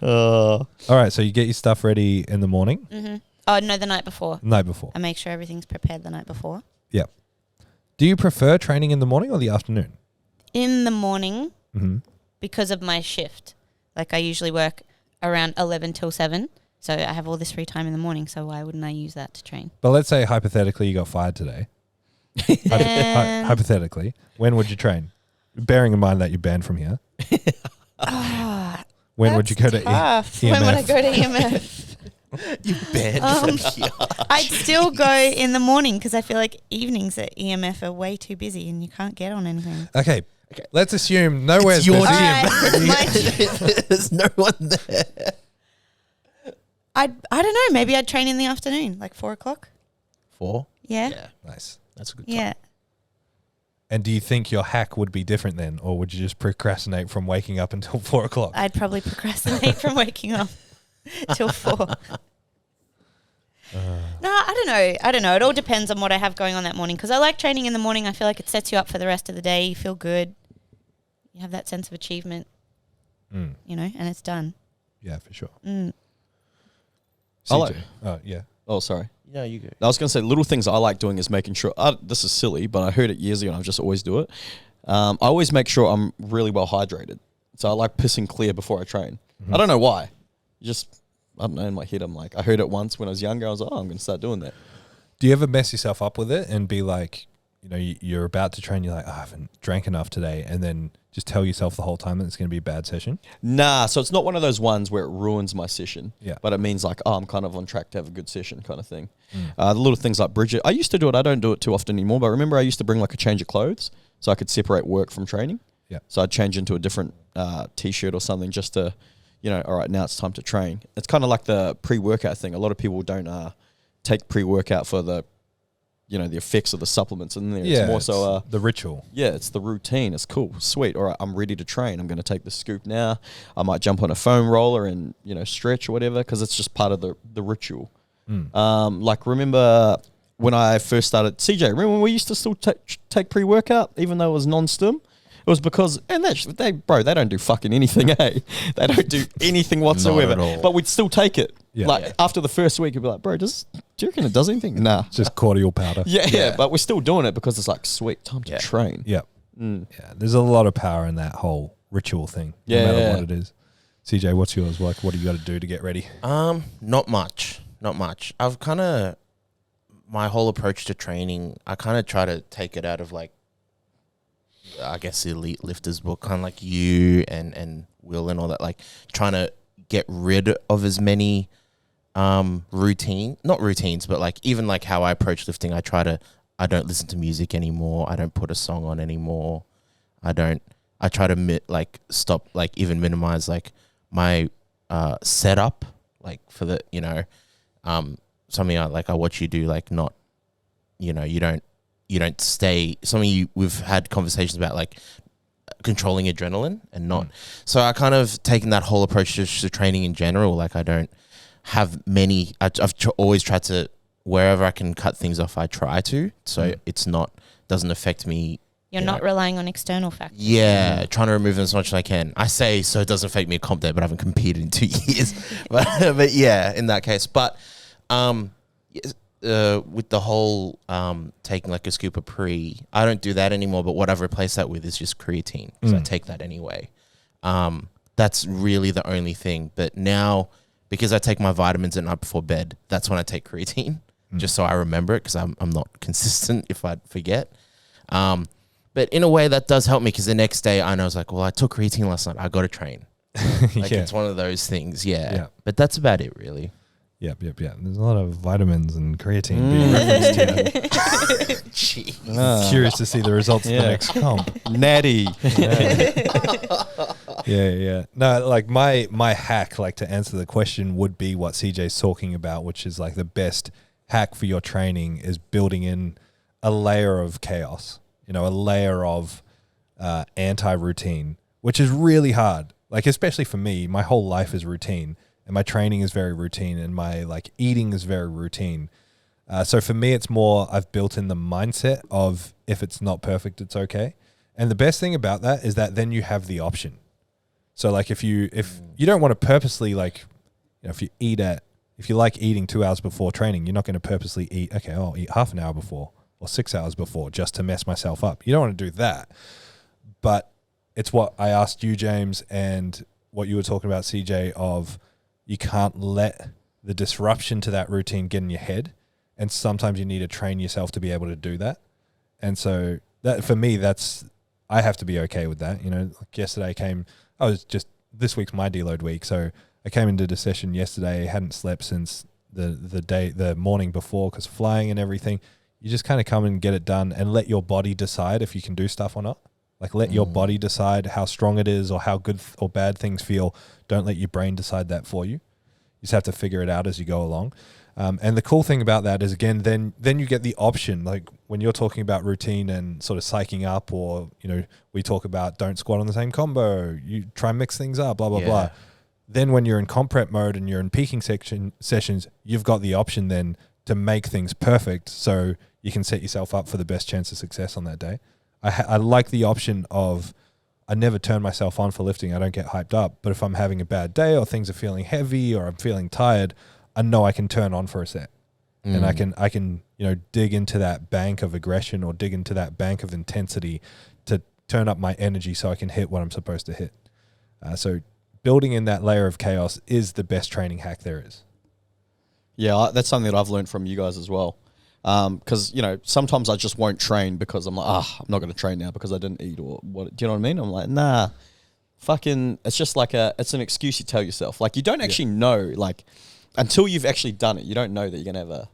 All right, so you get your stuff ready in the morning? Mm-hmm. Oh, no, the night before. Night before. I make sure everything's prepared the night before. Yep. Do you prefer training in the morning or the afternoon? In the morning, Mm-hmm. because of my shift. Like I usually work around 11 till 7. So I have all this free time in the morning. So why wouldn't I use that to train? But let's say hypothetically you got fired today. Hypothetically, when would you train? Bearing in mind that you're banned from here. When would you go to tough. EMF? When would I go to EMF? You banned from here. I'd still go in the morning because I feel like evenings at EMF are way too busy and you can't get on anything. Okay. Let's assume nowhere's your busy. gym. My There's no one there. I don't know. Maybe I'd train in the afternoon, like 4 o'clock. 4? Yeah. Yeah. Nice. That's a good time. Yeah. And do you think your hack would be different then, or would you just procrastinate from waking up until 4 o'clock? I'd probably procrastinate from waking up till 4. No, I don't know. It all depends on what I have going on that morning because I like training in the morning. I feel like it sets you up for the rest of the day. You feel good. You have that sense of achievement, and it's done. Yeah, for sure. Mm. CJ. Oh, yeah. Oh, sorry. No, you go. I was going to say, little things I like doing is making sure, this is silly, but I heard it years ago and I just always do it. I always make sure I'm really well hydrated. So I like pissing clear before I train. I don't know why. I don't know, in my head, I'm like, I heard it once when I was younger. I was like, I'm going to start doing that. Do you ever mess yourself up with it and be like, you're about to train, you're like, I haven't drank enough today, and then just tell yourself the whole time that it's going to be a bad session? Nah, so it's not one of those ones where it ruins my session. Yeah. But it means like, I'm kind of on track to have a good session kind of thing. The little things like Bridget, I used to do it. I don't do it too often anymore, but remember I used to bring like a change of clothes so I could separate work from training. Yeah. So I'd change into a different t-shirt or something just to, all right, now it's time to train. It's kind of like the pre-workout thing. A lot of people don't take pre-workout for the the effects of the supplements in there. It's more so the ritual. Yeah, it's the routine. It's cool, sweet. All right, I'm ready to train. I'm going to take the scoop now. I might jump on a foam roller and stretch or whatever, because it's just part of the ritual. Like, remember when I first started, CJ, remember when we used to still take pre-workout even though it was non-stim? It was because, and they don't do fucking anything, eh? They don't do anything whatsoever. Not at all. But we'd still take it. Yeah. After the first week, you'd be like, bro, do you reckon it does anything? Nah. It's just cordial powder. Yeah, but we're still doing it because it's like, sweet, time to train. Yeah. Yeah. There's a lot of power in that whole ritual thing, no matter what it is. CJ, what's yours? Like, what do you got to do to get ready? Not much. I've kind of, my whole approach to training, I kind of try to take it out of like, I guess the Elite Lifters book, kind of like you and Will and all that, like trying to get rid of as many not routines, but like even like how I approach lifting, I don't listen to music anymore. I don't put a song on anymore. I try to stop, like even minimize like my setup, like for the, something like I watch you do, like not, you don't stay, we've had conversations about like controlling adrenaline and not. So I kind of taken that whole approach to training in general. Like I don't have many, I've always tried to, wherever I can cut things off, I try to. So it's doesn't affect me. You're not relying on external factors. Yeah, trying to remove them as much as I can. I say so it doesn't affect me at comp day, but I haven't competed in 2 years. but yeah, in that case. But with the whole taking like a scoop of pre, I don't do that anymore, but what I've replaced that with is just creatine, because I take that anyway. That's really the only thing. But now, because I take my vitamins at night before bed, that's when I take creatine, just so I remember it, because I'm not consistent if I forget. But in a way that does help me, because the next day I know it's like, well, I took creatine last night, I got to train. Like it's one of those things, yeah. But that's about it, really. Yep. There's a lot of vitamins and creatine being referenced here. Jeez. Curious to see the results of the next comp. Natty. Yeah. No, like my hack, like to answer the question, would be what CJ's talking about, which is like the best hack for your training is building in a layer of chaos, a layer of anti-routine, which is really hard. Like, especially for me, my whole life is routine. And my training is very routine, and my like eating is very routine. So for me, it's more I've built in the mindset of if it's not perfect, it's okay. And the best thing about that is that then you have the option. So like if you don't want to purposely like, if you like eating 2 hours before training, you're not going to purposely eat. Okay, I'll eat half an hour before or 6 hours before just to mess myself up. You don't want to do that. But it's what I asked you, James, and what you were talking about, CJ, of you can't let the disruption to that routine get in your head. And sometimes you need to train yourself to be able to do that. And so that for me, I have to be okay with that. Like yesterday this week's my deload week. So I came into the session yesterday, hadn't slept since the morning before because flying and everything. You just kind of come and get it done and let your body decide if you can do stuff or not. Like let your body decide how strong it is or how good or bad things feel. Don't let your brain decide that for you. You just have to figure it out as you go along. And the cool thing about that is, again, then you get the option. Like when you're talking about routine and sort of psyching up, or, we talk about don't squat on the same combo. You try and mix things up, blah, blah, blah. Then when you're in comp prep mode and you're in peaking sessions, you've got the option then to make things perfect so you can set yourself up for the best chance of success on that day. I like the option of I never turn myself on for lifting. I don't get hyped up. But if I'm having a bad day or things are feeling heavy or I'm feeling tired, I know I can turn on for a set. And I can dig into that bank of aggression or dig into that bank of intensity to turn up my energy so I can hit what I'm supposed to hit. So building in that layer of chaos is the best training hack there is. Yeah, that's something that I've learned from you guys as well. Because, sometimes I just won't train because I'm like, I'm not going to train now because I didn't eat or what. Do you know what I mean? I'm like, nah, it's just like it's an excuse you tell yourself. Like you don't actually know, like until you've actually done it, you don't know that you're going to have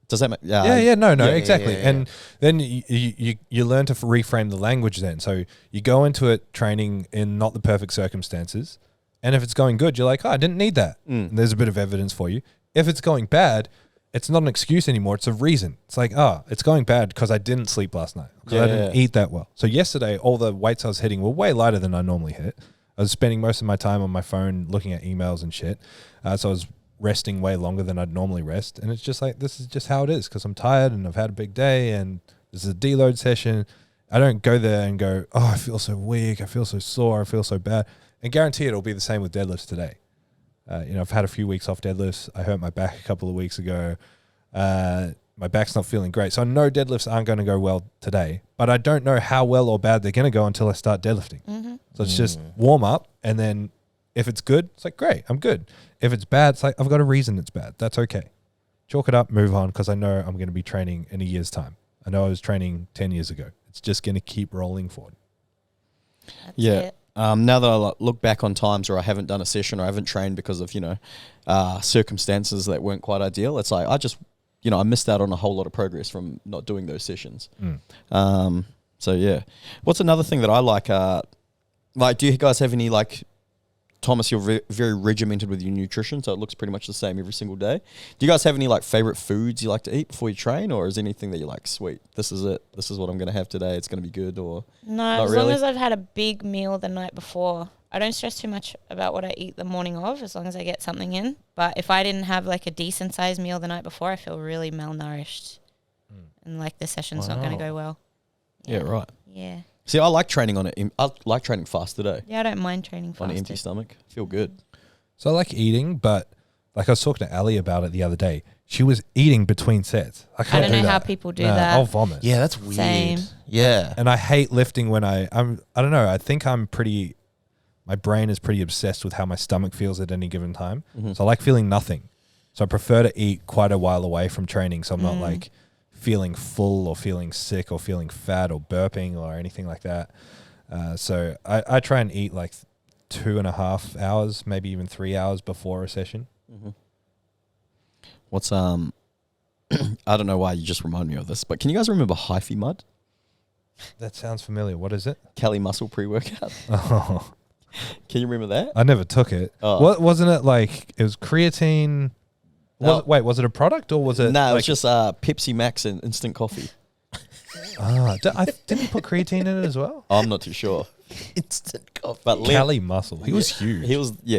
does that make, no, exactly. Yeah. And then you learn to reframe the language then. So you go into it training in not the perfect circumstances. And if it's going good, you're like, I didn't need that. And there's a bit of evidence for you. If it's going bad, it's not an excuse anymore. It's a reason. It's like, it's going bad because I didn't sleep last night. Because I didn't eat that well. So yesterday, all the weights I was hitting were way lighter than I normally hit. I was spending most of my time on my phone looking at emails and shit. So I was resting way longer than I'd normally rest. And it's just like, this is just how it is because I'm tired and I've had a big day and this is a deload session. I don't go there and go, I feel so weak. I feel so sore. I feel so bad. And guarantee it'll be the same with deadlifts today. I've had a few weeks off deadlifts. I hurt my back a couple of weeks ago. My back's not feeling great. So I know deadlifts aren't going to go well today, but I don't know how well or bad they're going to go until I start deadlifting. Mm-hmm. So it's just warm up. And then if it's good, it's like, great, I'm good. If it's bad, it's like, I've got a reason it's bad. That's okay. Chalk it up, move on, because I know I'm going to be training in a year's time. I know I was training 10 years ago. It's just going to keep rolling forward. That's it. Now that I look back on times where I haven't done a session or I haven't trained because of, circumstances that weren't quite ideal, it's like I just, I missed out on a whole lot of progress from not doing those sessions. So, yeah. What's another thing that I like, do you guys have any, Thomas, you're very regimented with your nutrition, so it looks pretty much the same every single day. Do you guys have any favorite foods you like to eat before you train, or is there anything that you're like, sweet, this is it, this is what I'm going to have today, it's going to be good, or no? As long as I've had a big meal the night before, I don't stress too much about what I eat the morning of, as long as I get something in. But if I didn't have a decent sized meal the night before, I feel really malnourished, and the session's not going to go well. Yeah, right. Yeah. See, I like training I like training fasted today. Yeah, I don't mind training fasted. On an empty stomach. Feel good. So I like eating, but I was talking to Ali about it the other day. She was eating between sets. I don't know how people do that. I'll vomit. Yeah, that's weird. Same. Yeah. And I hate lifting when I don't know. I think my brain is pretty obsessed with how my stomach feels at any given time. Mm-hmm. So I like feeling nothing. So I prefer to eat quite a while away from training. So I'm not feeling full or feeling sick or feeling fat or burping or anything like that. So I try and eat 2.5 hours, maybe even 3 hours before a session. Mm-hmm. What's I don't know why you just remind me of this, but can you guys remember Hyphy Mud? That sounds familiar. What is it? Cali Muscle pre-workout. Oh, can you remember that? I never took it. What wasn't it it was creatine? No. Was it a product or was it? No, it was just Pepsi Max and instant coffee. Didn't he put creatine in it as well? I'm not too sure. Instant coffee. But Cali Muscle, he was huge. He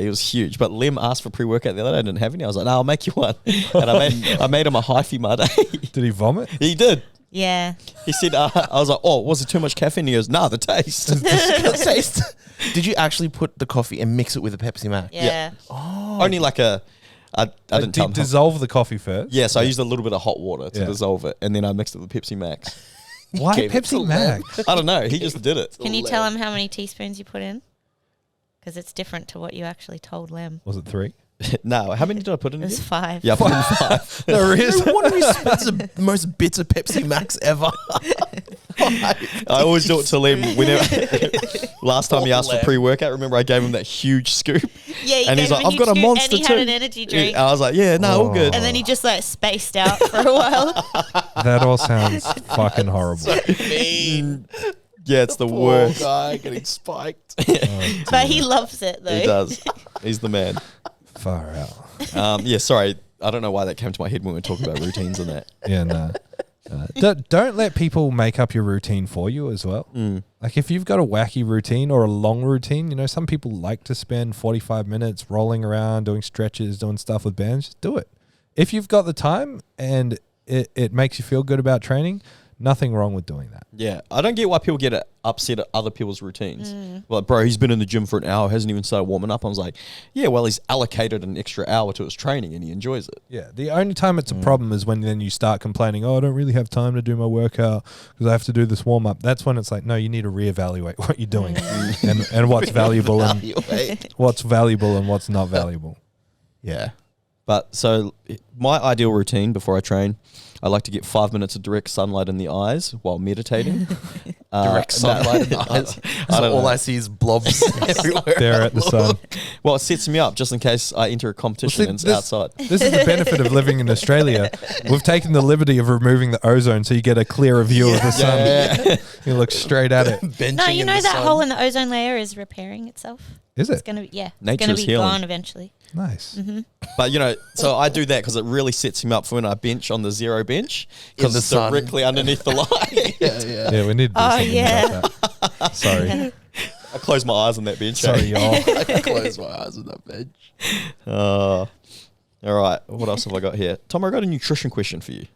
was huge. But Lim asked for pre-workout the other day. I didn't have any. I was like, no, I'll make you one. And I made him a Hyphy Mud. Did he vomit? He did. Yeah. He said, I was like, was it too much caffeine? He goes, the taste. The taste. Did you actually put the coffee and mix it with a Pepsi Max? Yeah. Oh. Only I didn't tell him. Dissolve the coffee first? Yeah, so I used a little bit of hot water to dissolve it, and then I mixed it with Pepsi Max. Why Pepsi Max? I don't know. He just did it. Can you tell him how many teaspoons you put in? Because it's different to what you actually told Lem. Was it 3? No. How many did I put in? It was 5. Yeah, I put in 5. No, really? What the most bitter Pepsi Max ever? I always do it to Lem whenever. Last time he asked for pre-workout, remember I gave him that huge scoop? Yeah, and he's like, I've got a monster and he too. had an energy drink. I was like, all good. And then he just spaced out for a while. That all sounds fucking horrible. So mean. Yeah, it's the Poor worst. guy getting spiked. But he loves it though. He does. He's the man. Far out. Sorry. I don't know why that came to my head when we were talking about routines and that. Yeah, no. Don't let people make up your routine for you as well. If you've got a wacky routine or a long routine, some people like to spend 45 minutes rolling around, doing stretches, doing stuff with bands. Just do it. If you've got the time and it makes you feel good about training, nothing wrong with doing that. Yeah. I don't get why people get upset at other people's routines. Like, bro, he's been in the gym for an hour, hasn't even started warming up. I was like, yeah, well, he's allocated an extra hour to his training and he enjoys it. Yeah. The only time it's a problem is when then you start complaining, I don't really have time to do my workout because I have to do this warm up. That's when it's like, no, you need to reevaluate what you're doing and what's valuable and what's not valuable. Yeah. But so my ideal routine before I train, I like to get 5 minutes of direct sunlight in the eyes while meditating. Direct sunlight in the eyes. All I see is blobs everywhere. Stare at the sun. Well, it sets me up just in case I enter a competition and it's outside. This is the benefit of living in Australia. We've taken the liberty of removing the ozone so you get a clearer view of the sun. Yeah. You look straight at it. No, you know that hole in the ozone layer is repairing itself. Is it? It's gonna be Nature's gonna be healing. gone eventually. Nice. Mm-hmm. But, you know, so I do that because it really sets him up for when I bench on the Zero bench because it's sun. directly underneath the light. Yeah, we need to do something about that. Sorry. I close my eyes on that bench. Sorry, y'all. I close my eyes on that bench. All right. What else have I got here? Tom, I got a nutrition question for you.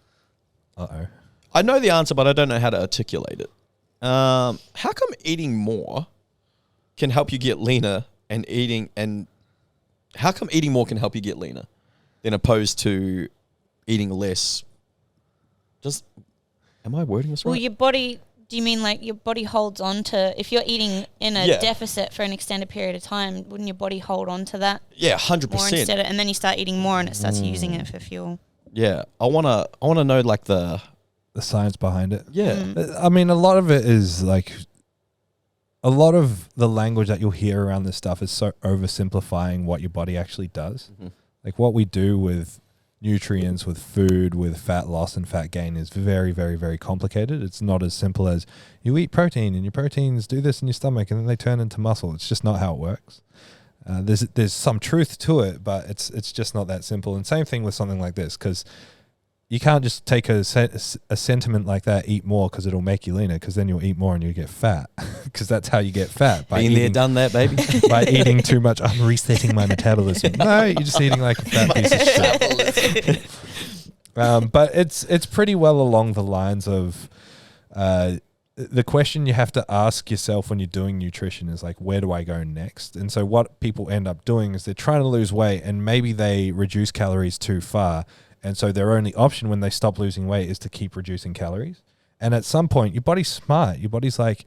Uh-oh. I know the answer, but I don't know how to articulate it. How come eating more can help you get leaner how come eating more can help you get leaner than opposed to eating less? Am I wording this right? Well, your body, do you mean like your body holds on to, if you're eating in a deficit for an extended period of time, wouldn't your body hold on to that? Yeah, 100%. More instead of, and then you start eating more and it starts using it for fuel. Yeah, I wanna know like the science behind it. Yeah. I mean, a lot of it is like, a lot of the language that you'll hear around this stuff is so oversimplifying what your body actually does. Mm-hmm. Like what we do with nutrients, with food, with fat loss and fat gain is very, very, very complicated. It's not as simple as you eat protein and your proteins do this in your stomach and then they turn into muscle. It's just not how it works. There's some truth to it, but it's just not that simple. And same thing with something like this, because you can't just take a sentiment like that, eat more because it'll make you leaner, because then you'll eat more and you get fat, because that's how you get fat. By Been there, done that, baby. By eating too much. I'm resetting my metabolism. No, you're just eating like a fat piece of shit. But it's pretty well along the lines of the question you have to ask yourself when you're doing nutrition is like, where do I go next? And so what people end up doing is they're trying to lose weight and maybe they reduce calories too far. And so their only option when they stop losing weight is to keep reducing calories. And at some point, your body's smart. Your body's like,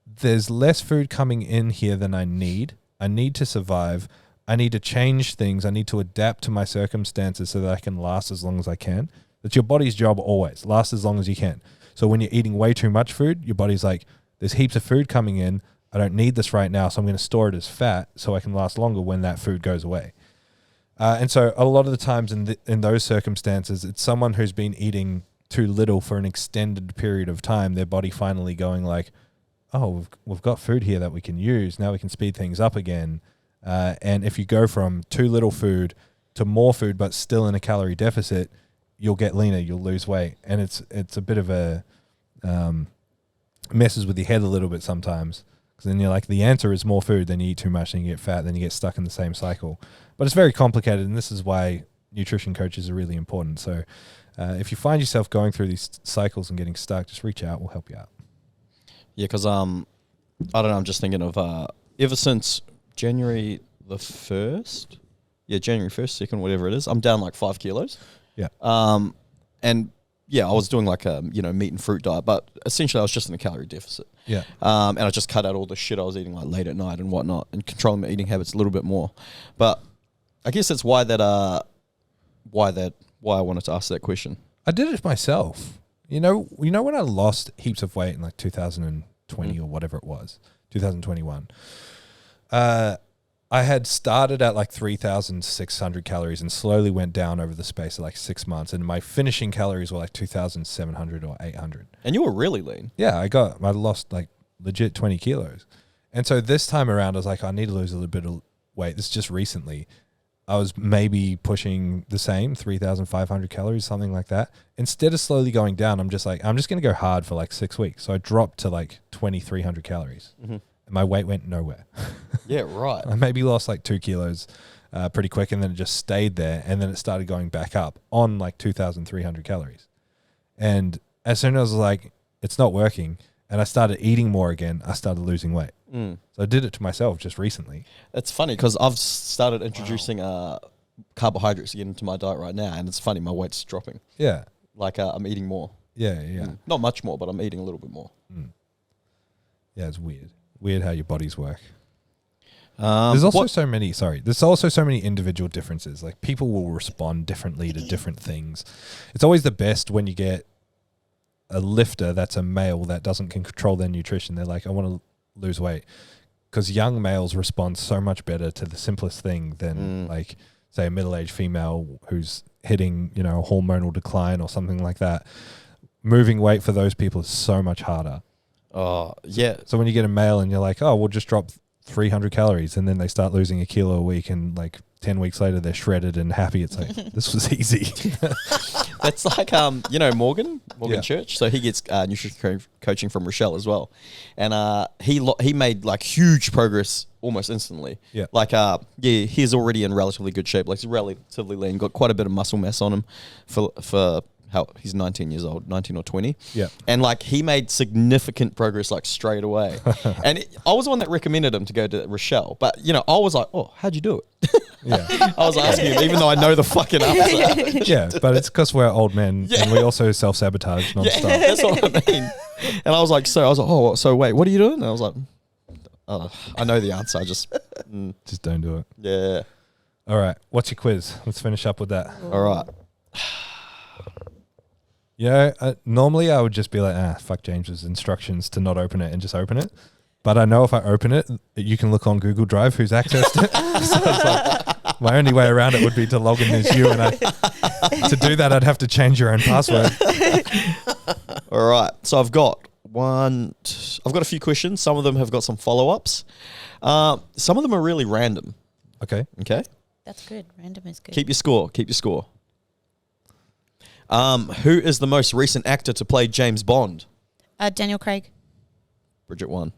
there's less food coming in here than I need. I need to survive. I need to change things. I need to adapt to my circumstances so that I can last as long as I can. That's your body's job always. Last as long as you can. So when you're eating way too much food, your body's like, there's heaps of food coming in. I don't need this right now, so I'm going to store it as fat so I can last longer when that food goes away. And so a lot of the times in those circumstances, it's someone who's been eating too little for an extended period of time, their body finally going like, oh, we've got food here that we can use. Now we can speed things up again. And if you go from too little food to more food, but still in a calorie deficit, you'll get leaner, you'll lose weight. And it's a bit of a messes with your head a little bit sometimes. Because then you're like, the answer is more food, then you eat too much, then you get fat, then you get stuck in the same cycle. But it's very complicated, and this is why nutrition coaches are really important. So if you find yourself going through these cycles and getting stuck, just reach out. We'll help you out. Yeah, because I don't know, I'm just thinking of ever since January the 1st, January 1st, 2nd, whatever it is, I'm down like 5 kilos. Yeah. And yeah, I was doing like a meat and fruit diet, but essentially I was just in a calorie deficit. Yeah. And I just cut out all the shit I was eating like late at night and whatnot, and controlling my eating habits a little bit more. But I guess that's why I wanted to ask that question. I did it myself. You know when I lost heaps of weight in like 2020 or whatever it was, 2021. I had started at like 3,600 calories and slowly went down over the space of like 6 months. And my finishing calories were like 2,700 or 800. And you were really lean. Yeah, I lost like legit 20 kilos. And so this time around, I was like, I need to lose a little bit of weight. This is just recently. I was maybe pushing the same, 3,500 calories, something like that. Instead of slowly going down, I'm just going to go hard for like 6 weeks. So I dropped to like 2,300 calories. Mm-hmm. My weight went nowhere. Yeah, right. I maybe lost like 2 kilos pretty quick, and then it just stayed there, and then it started going back up on like 2,300 calories. And as soon as I was like, it's not working, and I started eating more again, I started losing weight. So I did it to myself just recently. It's funny because I've started introducing carbohydrates again into my diet right now, and it's funny, my weight's dropping. Yeah. Like I'm eating more. Yeah. Not much more, but I'm eating a little bit more. Yeah, it's weird. Weird how your bodies work. There's also so many individual differences. Like people will respond differently to different things. It's always the best when you get a lifter that's a male that doesn't control their nutrition. They're like, I want to lose weight. Because young males respond so much better to the simplest thing than like, say, a middle-aged female who's hitting, a hormonal decline or something like that. Moving weight for those people is so much harder. Oh, yeah. So when you get a male and you're like, oh, we'll just drop 300 calories, and then they start losing a kilo a week, and like 10 weeks later they're shredded and happy. It's like, this was easy. That's like Morgan Church. So he gets nutrition coaching from Rochelle as well, and he made like huge progress almost instantly. Yeah, like he's already in relatively good shape. Like he's relatively lean, got quite a bit of muscle mass on him for how he's 19 years old, 19 or 20. Yeah, and like he made significant progress like straight away. And I was the one that recommended him to go to Rochelle, but I was like, oh, how'd you do it? Yeah, I was asking him, even though I know the fucking answer. Yeah, but it's because we're old men and we also self-sabotage nonstop. Yeah, that's what I mean. And I was like, oh, so wait, what are you doing? And I was like, oh, I know the answer. I just don't do it. Yeah. All right, what's your quiz? Let's finish up with that. All right. Normally I would just be like, fuck James's instructions to not open it and just open it. But I know if I open it, you can look on Google Drive who's accessed it. So it's like, my only way around it would be to log in as you. And to do that, I'd have to change your own password. All right. So I've got a few questions. Some of them have got some follow-ups. Some of them are really random. Okay. That's good. Random is good. Keep your score. Who is the most recent actor to play James Bond? Daniel Craig. Bridget won.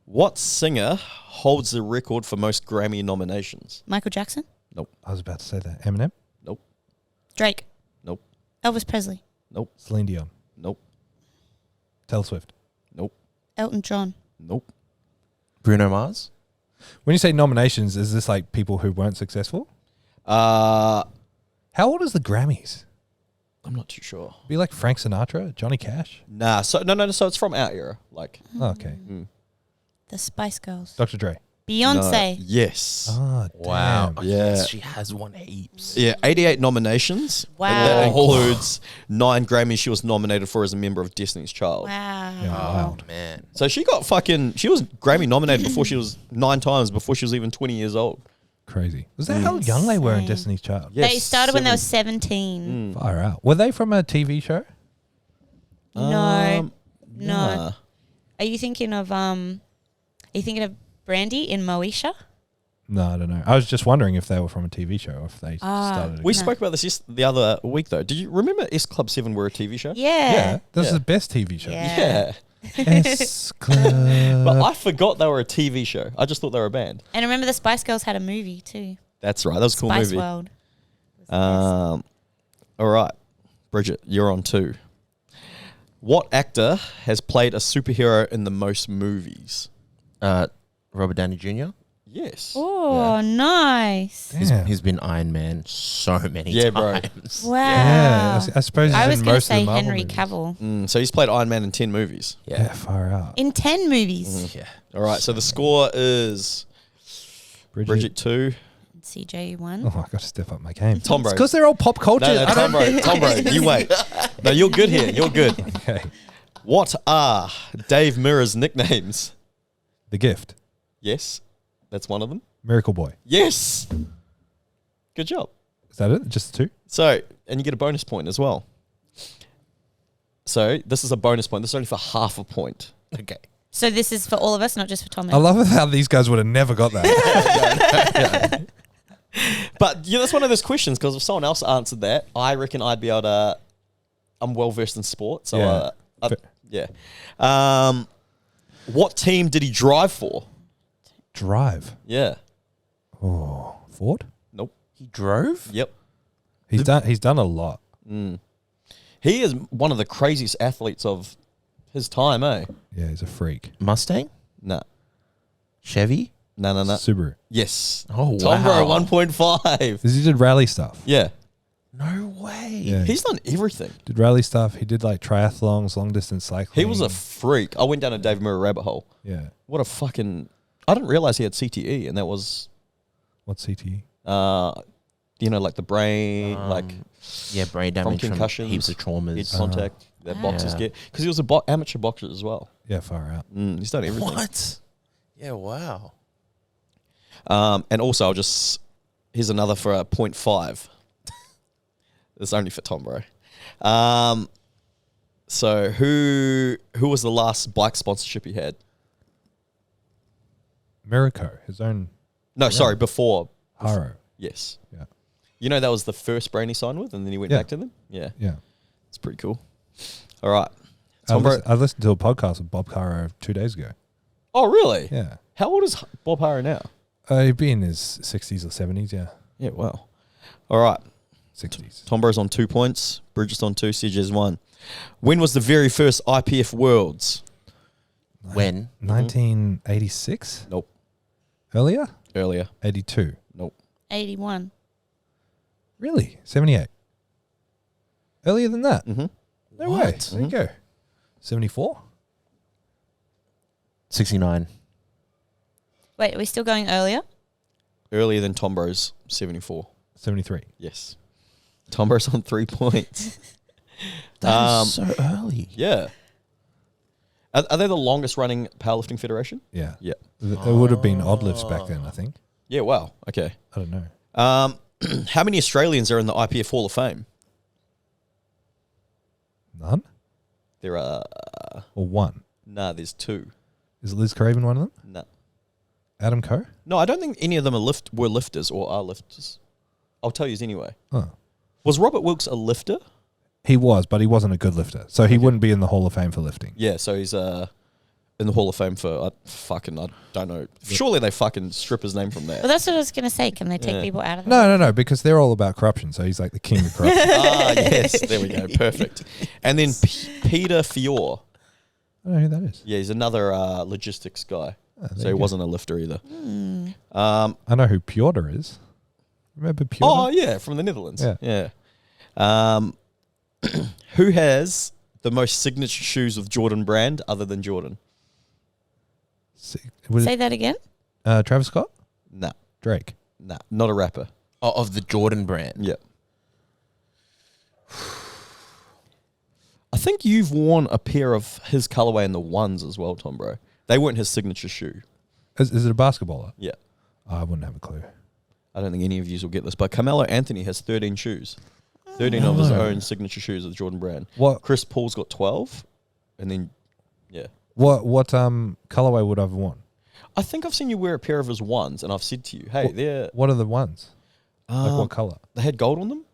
What singer holds the record for most Grammy nominations? Michael Jackson. Nope. I was about to say that. Eminem? Nope. Drake. Nope. Elvis Presley. Nope. Celine Dion? Nope. Taylor Swift? Nope. Elton John. Nope. Bruno Mars? When you say nominations, is this like people who weren't successful? How old is the Grammys? I'm not too sure. Be like Frank Sinatra, Johnny Cash? Nah, so no, so it's from our era. Like Oh, okay. The Spice Girls. Dr. Dre? Beyonce. No, yes. Oh, Wow. damn. Yeah. Yes, she has won heaps. Yeah, 88 nominations. Wow. And that includes 9 Grammys she was nominated for as a member of Destiny's Child. Wow. Yeah, wild. Man. So she was Grammy nominated before she was 9 times before she was even 20 years old. Crazy. Was that how young they were in Insane. Destiny's Child? Yes, They started when they were 7. 17. Far out. Were they from a TV show? No. Nah. Are you thinking of Brandy in Moesha? No, I don't know. I was just wondering if they were from a TV show or if they started. We No. spoke about this the other week, though. Did you remember S Club 7 were a TV show? Yeah. This Yeah. is the best TV show. Yeah. Yeah. S Club. But I forgot they were a TV show. I just thought they were a band. And remember the Spice Girls had a movie too. That's right. That was a cool Spice movie. World. Was the best. All right. Bridget, you're on 2. What actor has played a superhero in the most movies? Robert Downey Jr.? Yes. Oh, nice. Damn. He's been Iron Man so many Yeah, bro. times. Wow. Yeah, I suppose I he's was in going to most of say the Marvel Henry movies. Cavill. So he's played Iron Man in 10 movies. Yeah, far out. In 10 movies. Yeah. All right. So the score is Bridget 2. CJ 1. Oh, I got to step up my game. Tom, bro. Because they're all pop culture. No, Tom, bro. You wait. No, you're good here. You're good. Okay. What are Dave Mirra's nicknames? The Gift. Yes. That's one of them. Miracle Boy. Yes. Good job. Is that it? Just 2? So, and you get a bonus point as well. So, this is a bonus point. This is only for half a point. Okay. So this is for all of us, not just for Tom. I love how these guys would have never got that. But yeah, that's one of those questions because if someone else answered that, I reckon I'd be able to. I'm well versed in sport, so yeah. What team did he drive for? Drive. Yeah. Oh, Ford? Nope. He drove? Yep. He's done a lot. He is one of the craziest athletes of his time, eh? Yeah, he's a freak. Mustang? Nah. Chevy? No. Subaru. Yes. Oh, Tom wow. Bro 1.5. Because he did rally stuff. Yeah. No way. Yeah. He's done everything. Did rally stuff. He did like triathlons, long distance cycling. He was a freak. I went down a Dave Mirra rabbit hole. Yeah. What a fucking... I didn't realize he had CTE, and that was... What's CTE? Like the brain, Yeah, brain damage from concussions, heaps of head traumas. contact that boxers Yeah. get. Because he was a amateur boxer as well. Yeah, far out. He's done everything. What? Yeah, wow. And also, here's another for a 0.5. It's only for Tom, bro. So who was the last bike sponsorship he had? Miraco, his own No, sorry, before. Haro. Yes. Yeah. You know that was the first brand he signed with, and then he went Yeah. back to them? Yeah. Yeah. It's pretty cool. All right. I listened to a podcast with Bob Haro 2 days ago. Oh, really? Yeah. How old is Bob Haro now? He'd be in his 60s or 70s, yeah. Yeah, wow. All right. 60s. Tombo's on 2 points. Bridget's on 2. CJ's 1. When was the very first IPF Worlds? When? 1986? Nope. Earlier? Earlier. 82. Nope. 81. Really? 78? Earlier than that? Mm-hmm. No way. There you go. 74? 69. Wait, are we still going earlier? Earlier than Tombo's 74. 73. Yes. Tombo's on 3 points. That is so early. Yeah. Are they the longest running powerlifting federation? Yeah. Yeah. There would have been odd lifts back then, I think. Yeah, wow. Okay. I don't know. How many Australians are in the IPF Hall of Fame? None? There are... Or one? Nah, there's 2. Is Liz Craven one of them? Nah. Adam Coe? No, I don't think any of them were lifters or are lifters. I'll tell you anyway. Oh. Was Robert Wilkes a lifter? He was, but he wasn't a good lifter. So he wouldn't be in the Hall of Fame for lifting. Yeah, so he's in the Hall of Fame for... I don't know. Surely they fucking strip his name from there. Well, that's what I was going to say. Can they take people out of it? No, because they're all about corruption. So he's like the king of corruption. Yes, there we go. Perfect. And then Peter Fior. I don't know who that is. Yeah, he's another logistics guy. there So you he go. wasn't a lifter either. I know who Piotr is. Remember Piotr? Oh, yeah, from the Netherlands. Yeah. Who has the most signature shoes of Jordan brand other than Jordan? Was Say it, that again. Travis Scott? Nah, Drake? not a rapper. Oh, of the Jordan brand. Yeah. I think you've worn a pair of his colorway in the ones as well, Tom, bro. They weren't his signature shoe. Is it a basketballer? Yeah. I wouldn't have a clue. I don't think any of you will get this, but Carmelo Anthony has 13 shoes. 13 of his own signature shoes of the Jordan brand. What Chris Paul's got 12, and then, yeah. what colorway would I have worn? I think I've seen you wear a pair of his ones, and I've said to you, hey, they're... What are the ones? Like what color? They had gold on them?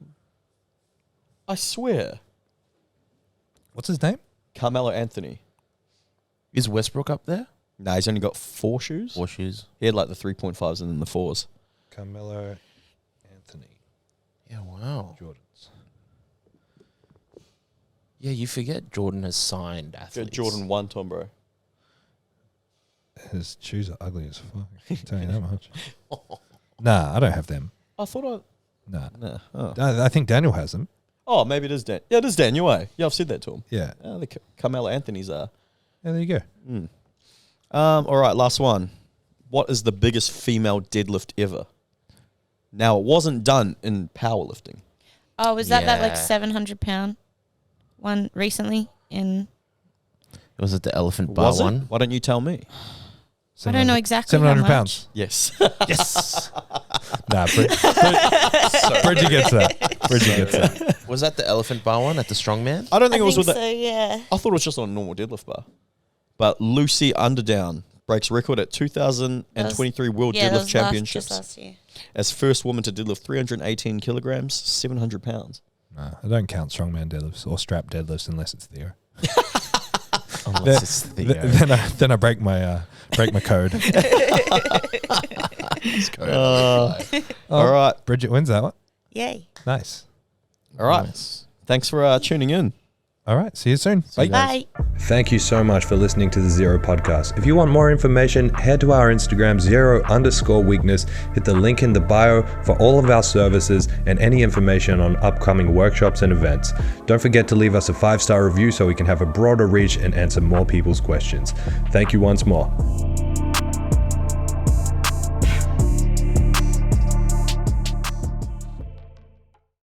I swear. What's his name? Carmelo Anthony. Is Westbrook up there? Nah, he's only got 4 shoes. 4 shoes. He had like the 3.5s and then the 4s. Carmelo Anthony. Yeah, wow. Jordans. Yeah, you forget Jordan has signed athletes. Jordan 1, Tom, bro. His shoes are ugly as fuck. I can tell you that much. Nah, I don't have them. I thought Nah. Nah. Oh. I think Daniel has them. Oh, maybe it is Dan. Yeah, it is Daniel. Yeah, I've said that to him. Yeah. The Carmelo Anthony's are. Yeah, there you go. All right, last one. What is the biggest female deadlift ever? Now, it wasn't done in powerlifting. Oh, was that like Yeah. 700-pound one recently in... Was it the elephant bar Was it? one? Why don't you tell me? I don't know exactly 700 how pounds. Yes. Yes. Nah, Bridget gets that. Bridget gets that. Was that the elephant bar one at the strongman? I don't think it was with so, that. yeah. I thought it was just on a normal deadlift bar. But Lucy Underdown breaks record at 2023 World Yeah, that Deadlift was Championships just last year. as first woman to deadlift 318 kilograms, 700 pounds. Nah, I don't count strongman deadlifts or strap deadlifts unless it's Theo. Unless it's Theo. Then I break my code. All right. Bridget wins that one. Yay. Nice. All right. Nice. Thanks for tuning in. All right. See you soon. Bye. Bye. Thank you so much for listening to the ZeroW Podcast. If you want more information, head to our Instagram, @zero_weakness. Hit the link in the bio for all of our services and any information on upcoming workshops and events. Don't forget to leave us a 5-star review so we can have a broader reach and answer more people's questions. Thank you once more.